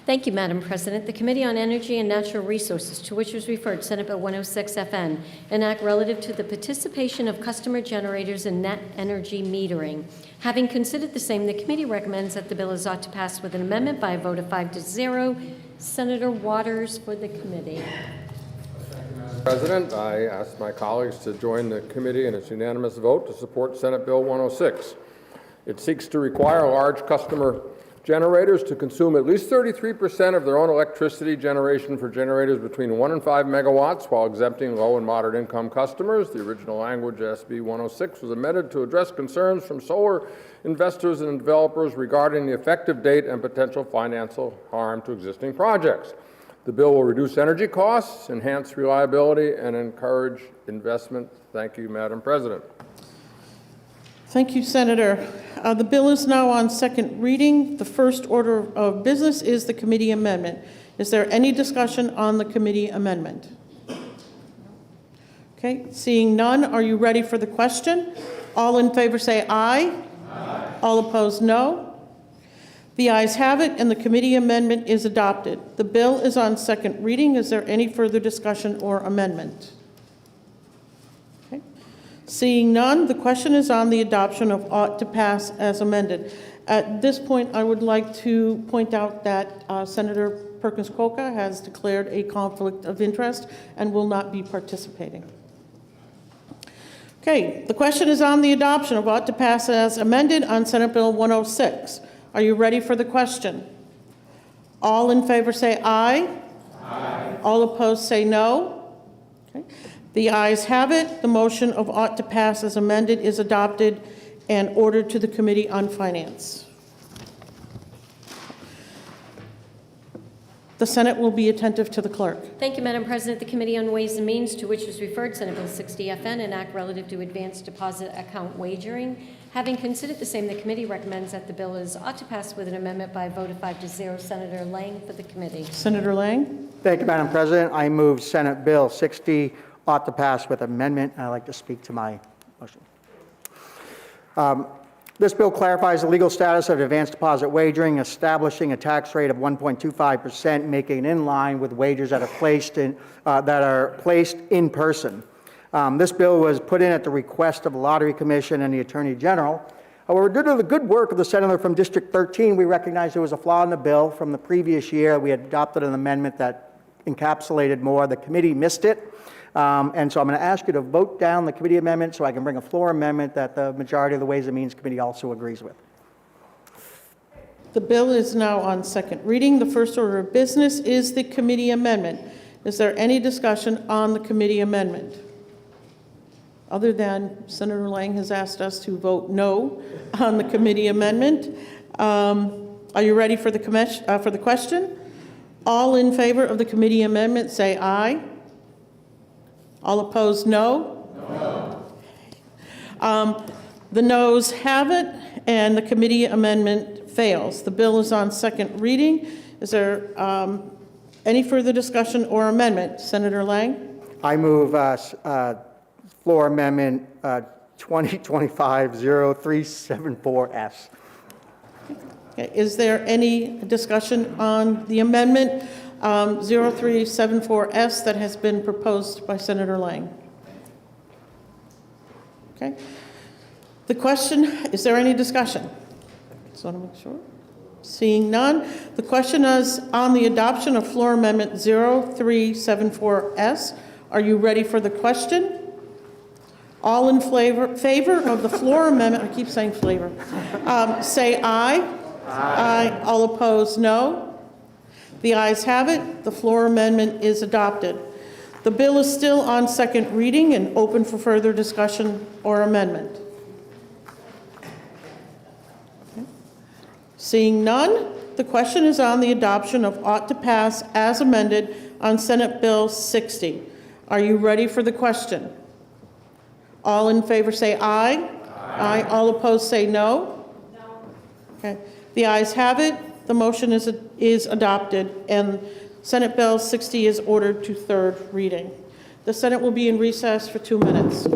G: Thank you, Madam President. The Committee on Energy and Natural Resources, to which was referred Senate Bill 106FN, an act relative to the participation of customer generators in net energy metering. Having considered the same, the committee recommends that the bill is ought to pass with an amendment by a vote of 5-0. Senator Waters for the committee.
L: Madam President, I ask my colleagues to join the committee in its unanimous vote to support Senate Bill 106. It seeks to require large customer generators to consume at least 33% of their own electricity generation for generators between 1 and 5 megawatts while exempting low and moderate income customers. The original language, SB 106, was amended to address concerns from solar investors and developers regarding the effective date and potential financial harm to existing projects. The bill will reduce energy costs, enhance reliability, and encourage investment. Thank you, Madam President.
A: Thank you, Senator. The bill is now on second reading. The first order of business is the committee amendment. Is there any discussion on the committee amendment? Okay, seeing none, are you ready for the question? All in favor say aye. Aye. All opposed, no. The ayes have it, and the committee amendment is adopted. The bill is on second reading. Is there any further discussion or amendment? Okay. Seeing none, the question is on the adoption of ought to pass as amended. At this point, I would like to point out that Senator Perkins Kwoka has declared a conflict of interest and will not be participating. Okay, the question is on the adoption of ought to pass as amended on Senate Bill 106. Are you ready for the question? All in favor say aye. Aye. All opposed say no. Okay. The ayes have it. The motion of ought to pass as amended is adopted and ordered to the Committee on Finance. The Senate will be attentive to the clerk.
G: Thank you, Madam President. The Committee on Ways and Means, to which was referred Senate Bill 60FN, an act relative to advanced deposit account wagering. Having considered the same, the committee recommends that the bill is ought to pass with an amendment by a vote of 5-0. Senator Lang for the committee.
A: Senator Lang.
K: Thank you, Madam President. I move Senate Bill 60 ought to pass with amendment. I'd like to speak to my motion. This bill clarifies the legal status of advanced deposit wagering, establishing a tax rate of 1.25%, making it in line with wagers that are placed in person. This bill was put in at the request of the Lottery Commission and the Attorney General. However, due to the good work of the senator from District 13, we recognized there was a flaw in the bill from the previous year. We had adopted an amendment that encapsulated more. The committee missed it. And so I'm going to ask you to vote down the committee amendment so I can bring a floor amendment that the majority of the Ways and Means Committee also agrees with.
A: The bill is now on second reading. The first order of business is the committee amendment. Is there any discussion on the committee amendment? Other than Senator Lang has asked us to vote no on the committee amendment. Are you ready for the question? All in favor of the committee amendment say aye. All opposed, no? No. The noes have it, and the committee amendment fails. The bill is on second reading. Is there any further discussion or amendment? Senator Lang?
K: I move floor amendment 2025-0374S.
A: Okay, is there any discussion on the amendment 0374S that has been proposed by Senator Lang? Okay. The question, is there any discussion? Just want to make sure. Seeing none, the question is on the adoption of floor amendment 0374S. Are you ready for the question? All in favor of the floor amendment, I keep saying flavor, say aye. Aye. All opposed, no. The ayes have it. The floor amendment is adopted. The bill is still on second reading and open for further discussion or amendment. Okay. Seeing none, the question is on the adoption of ought to pass as amended on Senate Bill 60. Are you ready for the question? All in favor say aye. Aye. All opposed say no. No. Okay. The ayes have it. The motion is adopted, and Senate Bill 60 is ordered to third reading. The Senate will be in recess for 2 minutes.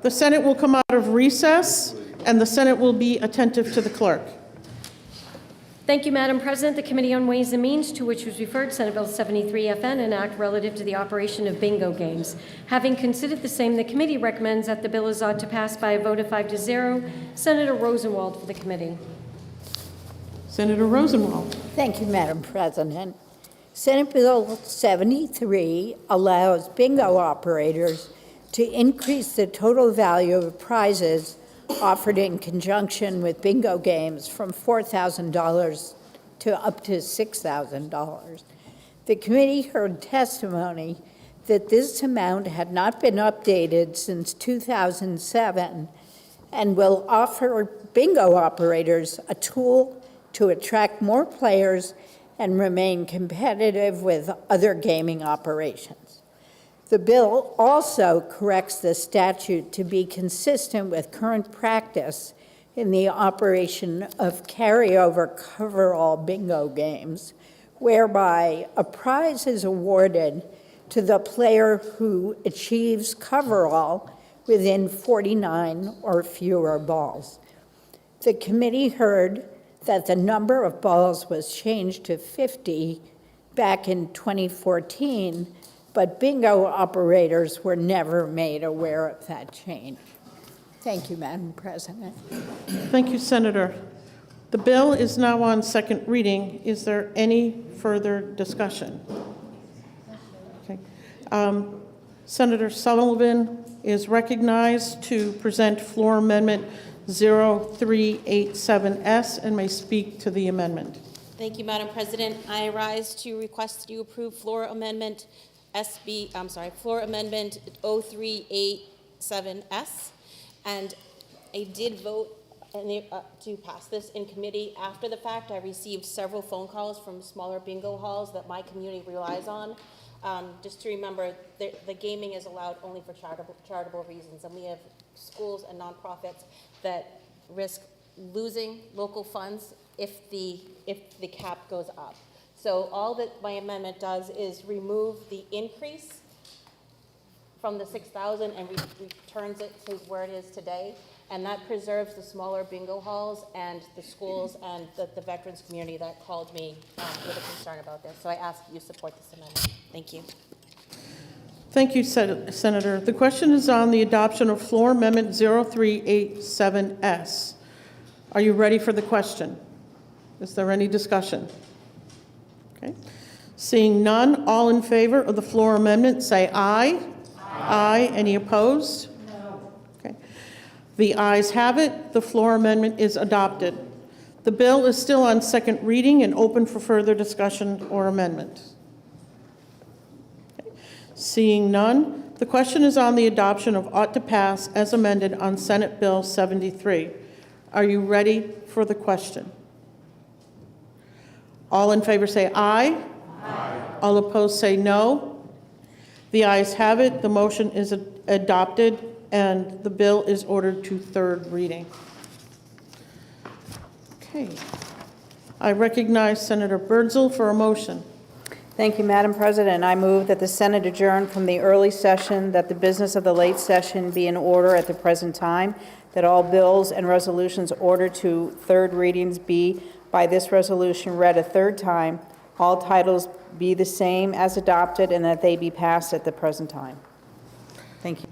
A: The Senate will come out of recess, and the Senate will be attentive to the clerk.
G: Thank you, Madam President. The Committee on Ways and Means, to which was referred Senate Bill 73FN, an act relative to the operation of bingo games. Having considered the same, the committee recommends that the bill is ought to pass by a vote of 5-0. Senator Rosenwald for the committee.
A: Senator Rosenwald.
M: Thank you, Madam President. Senate Bill 73 allows bingo operators to increase the total value of prizes offered in conjunction with bingo games from $4,000 to up to $6,000. The committee heard testimony that this amount had not been updated since 2007 and will offer bingo operators a tool to attract more players and remain competitive with other gaming operations. The bill also corrects the statute to be consistent with current practice in the operation of carryover coverall bingo games, whereby a prize is awarded to the player who achieves coverall within 49 or fewer balls. The committee heard that the number of balls was changed to 50 back in 2014, but bingo operators were never made aware of that change. Thank you, Madam President.
A: Thank you, Senator. The bill is now on second reading. Is there any further discussion? Okay. Senator Sullivan is recognized to present floor amendment 0387S and may speak to the amendment.
P: Thank you, Madam President. I rise to request you approve floor amendment floor amendment 0387S. And I did vote to pass this in committee after the fact. I received several phone calls from smaller bingo halls that my community relies on. Just to remember, the gaming is allowed only for charitable reasons, and we have schools and nonprofits that risk losing local funds if the cap goes up. So all that my amendment does is remove the increase from the 6,000 and returns it to where it is today, and that preserves the smaller bingo halls and the schools and the veterans community that called me with a concern about this. So I ask you support this amendment. Thank you.
A: Thank you, Senator. The question is on the adoption of floor amendment 0387S. Are you ready for the question? Is there any discussion? Okay. Seeing none, all in favor of the floor amendment, say aye. Aye. Any opposed? No. Okay. The ayes have it. The floor amendment is adopted. The bill is still on second reading and open for further discussion or amendment. Okay. Seeing none, the question is on the adoption of ought to pass as amended on Senate Bill 73. Are you ready for the question? All in favor say aye. Aye. All opposed say no. The ayes have it. The motion is adopted, and the bill is ordered to third reading. Okay. I recognize Senator Birdsall for a motion.
B: Thank you, Madam President. I move that the Senate adjourn from the early session, that the business of the late session be in order at the present time, that all bills and resolutions ordered to third readings be by this resolution read a third time, all titles be the same as adopted, and that they be passed at the present time. Thank you.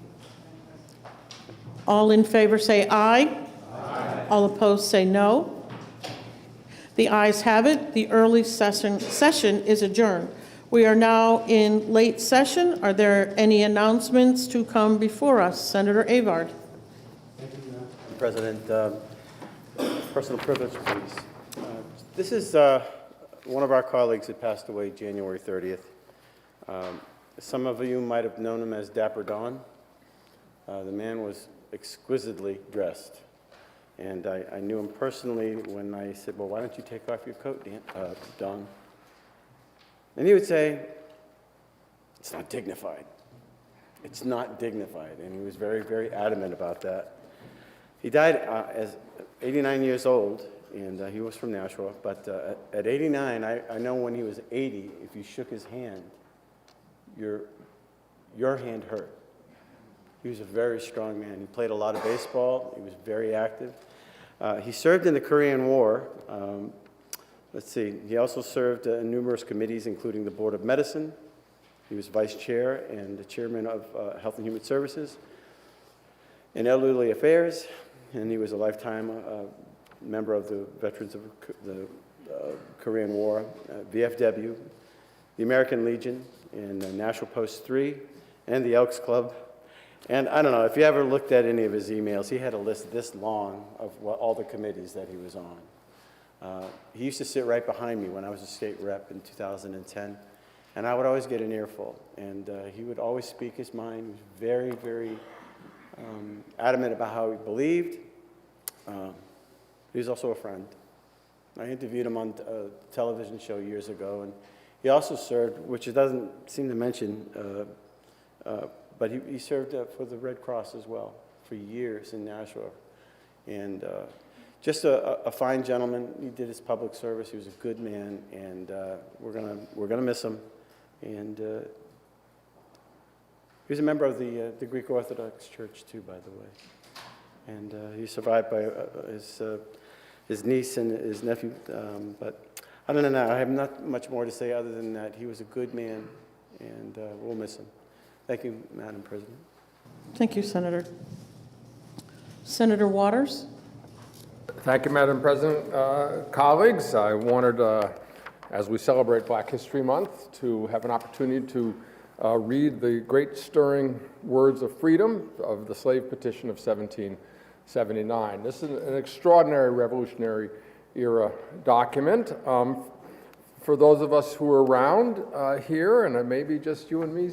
A: All in favor say aye. Aye. All opposed say no. The ayes have it. The early session is adjourned. We are now in late session. Are there any announcements to come before us? Senator Avard.
J: Thank you, Madam President. Personal privilege, please. This is one of our colleagues that passed away January 30th. Some of you might have known him as Dapper Don. The man was exquisitely dressed. And I knew him personally when I said, well, why don't you take off your coat, Don? And he would say, it's not dignified. It's not dignified. And he was very, very adamant about that. He died as 89 years old, and he was from Nashua. But at 89, I know when he was 80, if you shook his hand, your hand hurt. He was a very strong man. He played a lot of baseball. He was very active. He served in the Korean War. Let's see, he also served in numerous committees, including the Board of Medicine. He was vice chair and the chairman of Health and Human Services and Elderly Affairs, and he was a lifetime member of the Veterans of the Korean War, VFW, the American Legion, and National Post 3, and the Elks Club. And I don't know, if you ever looked at any of his emails, he had a list this long of all the committees that he was on. He used to sit right behind me when I was a state rep in 2010, and I would always get an earful. And he would always speak his mind. He was very, very adamant about how he believed. He was also a friend. I interviewed him on a television show years ago, and he also served, which it doesn't seem to mention, but he served for the Red Cross as well for years in Nashua. And just a fine gentleman. He did his public service. He was a good man, and we're gonna miss him. And he was a member of the Greek Orthodox Church too, by the way. And he's survived by his niece and his nephew. But other than that, I have not much more to say other than that he was a good man, and we'll miss him. Thank you, Madam President.
A: Thank you, Senator. Senator Waters.
L: Thank you, Madam President. Colleagues, I wanted, as we celebrate Black History Month, to have an opportunity to read the great stirring words of freedom of the slave petition of 1779. This is an extraordinary Revolutionary era document. For those of us who were around here, and maybe just you and me,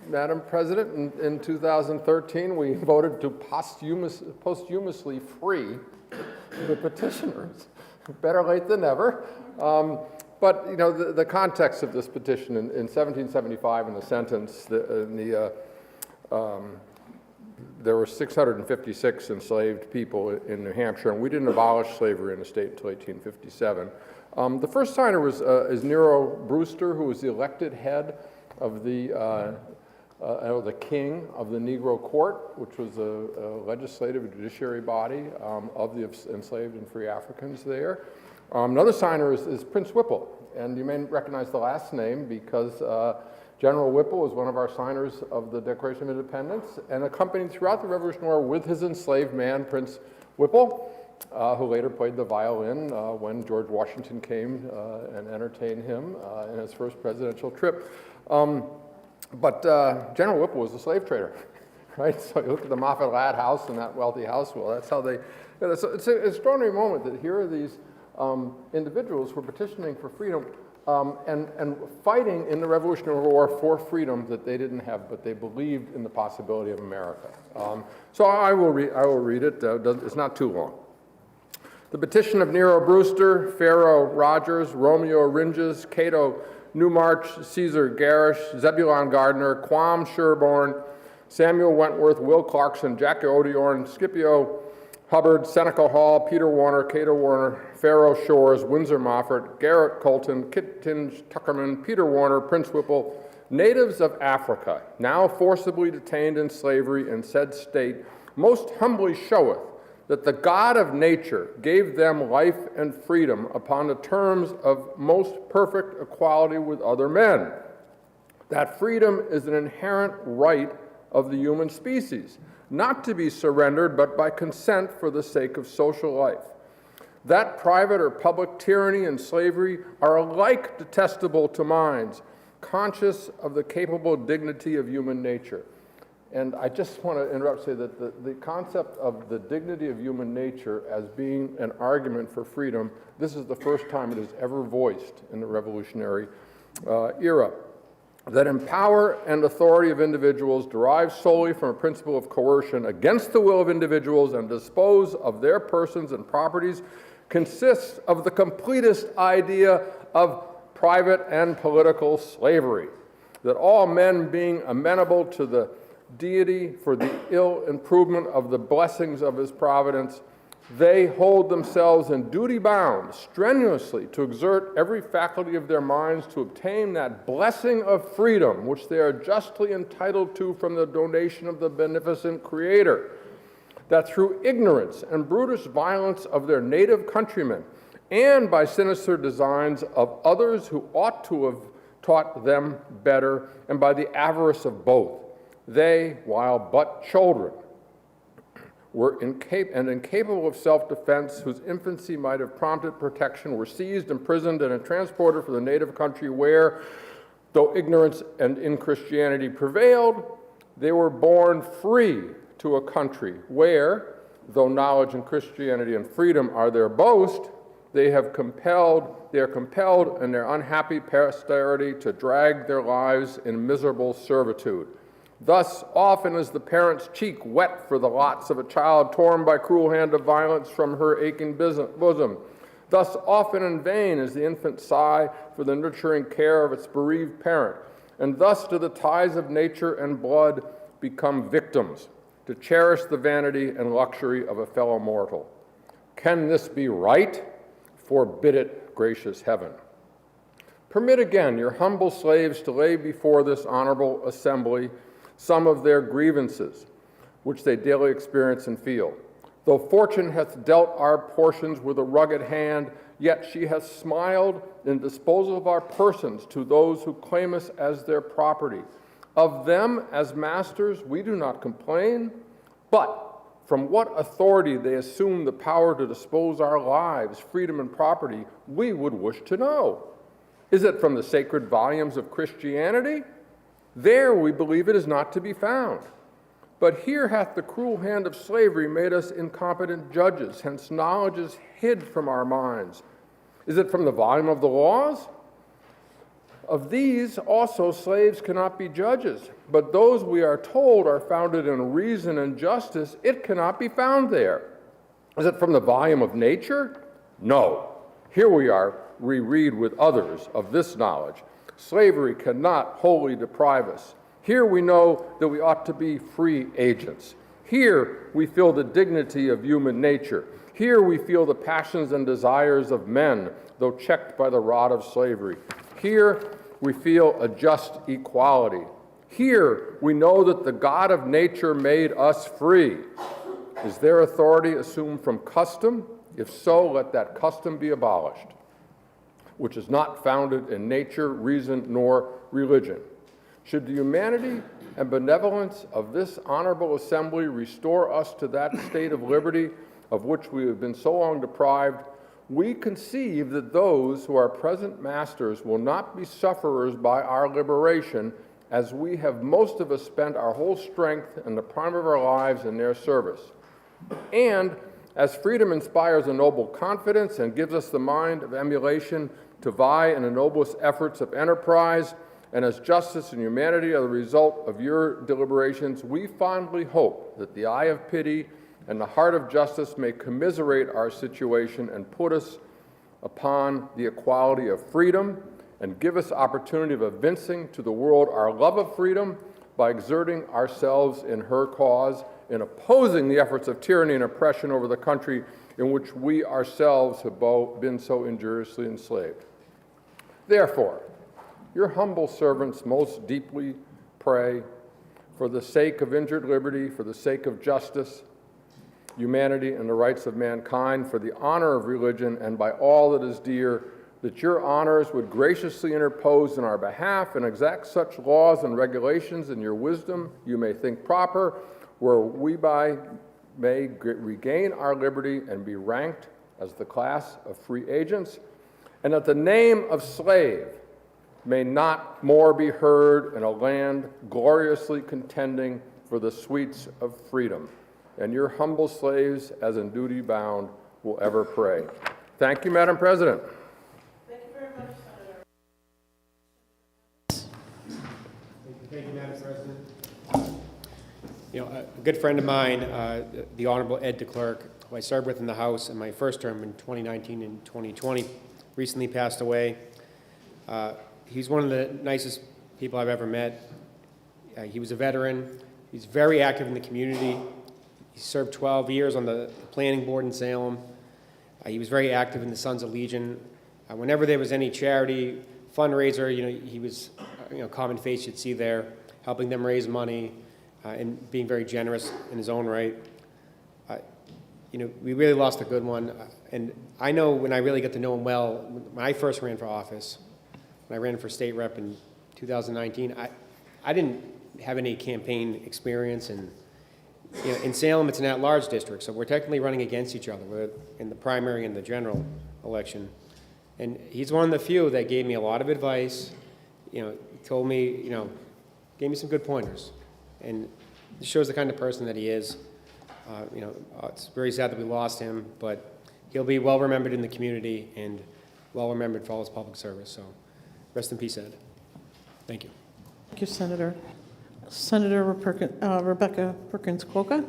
L: Madam President, in 2013, we voted to posthumously free the petitioners. Better late than never. But you know, the context of this petition in 1775, in the sentence, there were 656 enslaved people in New Hampshire, and we didn't abolish slavery in the state until 1857. The first signer is Nero Brewster, who was the elected head of the king of the Negro Court, which was a legislative judiciary body of the enslaved and free Africans there. Another signer is Prince Whipple, and you may recognize the last name because General Whipple was one of our signers of the Declaration of Independence and accompanied throughout the Revolutionary War with his enslaved man, Prince Whipple, who later played the violin when George Washington came and entertained him in his first presidential trip. But General Whipple was a slave trader, right? So you look at the Moffat Ladd house and that wealthy house, well, that's how they, so it's an extraordinary moment that here are these individuals who are petitioning for freedom and fighting in the Revolutionary War for freedom that they didn't have, but they believed in the possibility of America. So I will read it. It's not too long. The petition of Nero Brewster, Pharaoh Rogers, Romeo Ringes, Cato Newmarch, Caesar Garish, Zebulon Gardner, Quam Sherborne, Samuel Wentworth, Will Clarkson, Jackie Odiorn, Scipio Hubbard, Seneca Hall, Peter Warner, Cato Warner, Pharaoh Shores, Windsor Moffat, Garrett Colton, Kit Tinge Tuckerman, Peter Warner, Prince Whipple, natives of Africa, now forcibly detained in slavery in said state, most humbly showeth that the God of nature gave them life and freedom upon the terms of most perfect equality with other men. That freedom is an inherent right of the human species, not to be surrendered but by consent for the sake of social life. That private or public tyranny and slavery are alike detestable to minds, conscious of the capable dignity of human nature. And I just want to interrupt to say that the concept of the dignity of human nature as being an argument for freedom, this is the first time it is ever voiced in the Revolutionary era. That in power and authority of individuals derives solely from a principle of coercion against the will of individuals and dispose of their persons and properties consists of the completest idea of private and political slavery. That all men being amenable to the deity for the ill improvement of the blessings of his providence They hold themselves in duty bound strenuously to exert every faculty of their minds to obtain that blessing of freedom which they are justly entitled to from the donation of the beneficent Creator, that through ignorance and brutish violence of their native countrymen and by sinister designs of others who ought to have taught them better, and by the avarice of both, they, while but children, were incapable of self-defense, whose infancy might have prompted protection, were seized, imprisoned, and transported from the native country where, though ignorance and in-Christianity prevailed, they were born free to a country where, though knowledge and Christianity and freedom are their boast, they are compelled in their unhappy posterity to drag their lives in miserable servitude. Thus often is the parent's cheek wet for the lots of a child torn by cruel hand of violence from her aching bosom. Thus often in vain is the infant sigh for the nurturing care of its bereaved parent. And thus do the ties of nature and blood become victims to cherish the vanity and luxury of a fellow mortal. Can this be right? Forbid it, gracious heaven. Permit again your humble slaves to lay before this honorable assembly some of their grievances, which they daily experience and feel. Though fortune hath dealt our portions with a rugged hand, yet she hath smiled in disposal of our persons to those who claim us as their property. Of them, as masters, we do not complain, but from what authority they assume the power to dispose our lives, freedom, and property, we would wish to know. Is it from the sacred volumes of Christianity? There we believe it is not to be found. But here hath the cruel hand of slavery made us incompetent judges, hence knowledge is hid from our minds. Is it from the volume of the laws? Of these also slaves cannot be judges, but those we are told are founded in reason and justice, it cannot be found there. Is it from the volume of nature? No. Here we read with others of this knowledge. Slavery cannot wholly deprive us. Here we know that we ought to be free agents. Here we feel the dignity of human nature. Here we feel the passions and desires of men, though checked by the rod of slavery. Here we feel a just equality. Here we know that the God of nature made us free. Is their authority assumed from custom? If so, let that custom be abolished, which is not founded in nature, reason, nor religion. Should the humanity and benevolence of this honorable assembly restore us to that state of liberty of which we have been so long deprived, we conceive that those who are present masters will not be sufferers by our liberation, as we have most of us spent our whole strength and the prime of our lives in their service. And as freedom inspires a noble confidence and gives us the mind of emulation to vie in the noblest efforts of enterprise, and as justice and humanity are the result of your deliberations, we fondly hope that the eye of pity and the heart of justice may commiserate our situation and put us upon the equality of freedom and give us opportunity of evincing to the world our love of freedom by exerting ourselves in her cause, in opposing the efforts of tyranny and oppression over the country in which we ourselves have been so injuriously enslaved. Therefore, your humble servants most deeply pray for the sake of injured liberty, for the sake of justice, humanity, and the rights of mankind, for the honor of religion, and by all that is dear, that your honors would graciously interpose in our behalf and exact such laws and regulations in your wisdom you may think proper, where we may regain our liberty and be ranked as the class of free agents, and that the name of slave may not more be heard in a land gloriously contending for the sweets of freedom. And your humble slaves, as in duty bound, will ever pray. Thank you, Madam President.
A: Thank you very much, Senator.
H: Thank you, Madam President. You know, a good friend of mine, the Honorable Ed DeClercq, who I served with in the House in my first term in 2019 and 2020, recently passed away. He's one of the nicest people I've ever met. He was a veteran. He's very active in the community. He served 12 years on the planning board in Salem. He was very active in the Sons of Legion. Whenever there was any charity fundraiser, he was, common face you'd see there, helping them raise money and being very generous in his own right. We really lost a good one. And I know when I really got to know him well, when I first ran for office, when I ran for state rep in 2019, I didn't have any campaign experience. And in Salem, it's an at-large district, so we're technically running against each other. We're in the primary and the general election. And he's one of the few that gave me a lot of advice, told me, gave me some good pointers. And it shows the kind of person that he is. It's very sad that we lost him, but he'll be well remembered in the community and well remembered for all his public service. So rest in peace, Ed. Thank you.
A: Thank you, Senator. Senator Rebecca Perkins Kwoka.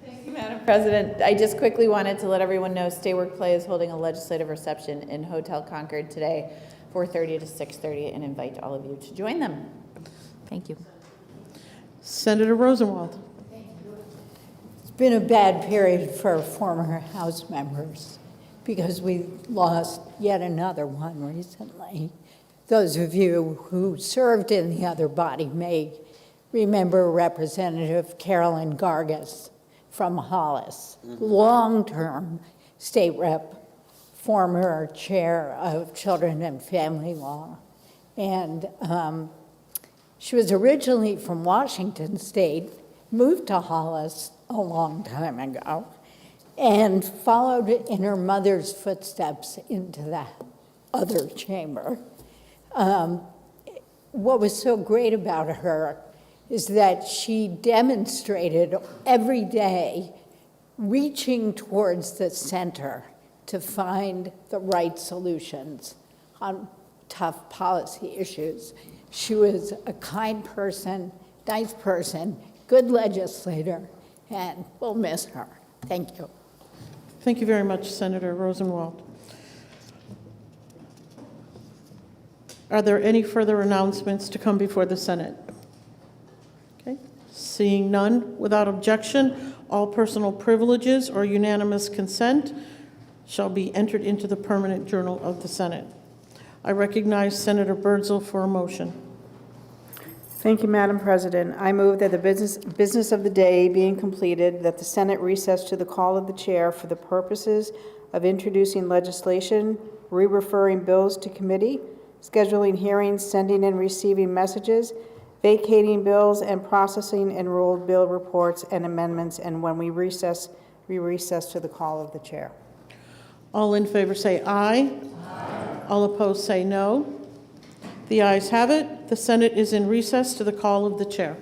O: Thank you, Madam President. I just quickly wanted to let everyone know Stay Work Play is holding a legislative reception in Hotel Concord today, 4:30 to 6:30, and invite all of you to join them. Thank you.
A: Senator Rosenwald.
M: It's been a bad period for former House members because we lost yet another one recently. Those of you who served in the other body may remember Representative Carolyn Gargis from Hollis, long-term state rep, former chair of Children and Family Law. And she was originally from Washington State, moved to Hollis a long time ago, and followed in her mother's footsteps into the other chamber. What was so great about her is that she demonstrated every day reaching towards the center to find the right solutions on tough policy issues. She was a kind person, nice person, good legislator, and we'll miss her. Thank you.
A: Thank you very much, Senator Rosenwald. Are there any further announcements to come before the Senate? Okay. Seeing none, without objection, all personal privileges or unanimous consent shall be entered into the permanent journal of the Senate. I recognize Senator Birdsall for a motion.
B: Thank you, Madam President. I move that the business of the day being completed, that the Senate recess to the call of the chair for the purposes of introducing legislation, re-referring bills to committee, scheduling hearings, sending and receiving messages, vacating bills, and processing enrolled bill reports and amendments, and when we recess to the call of the chair.
A: All in favor say aye. Aye. All opposed say no. The ayes have it. The Senate is in recess to the call of the chair.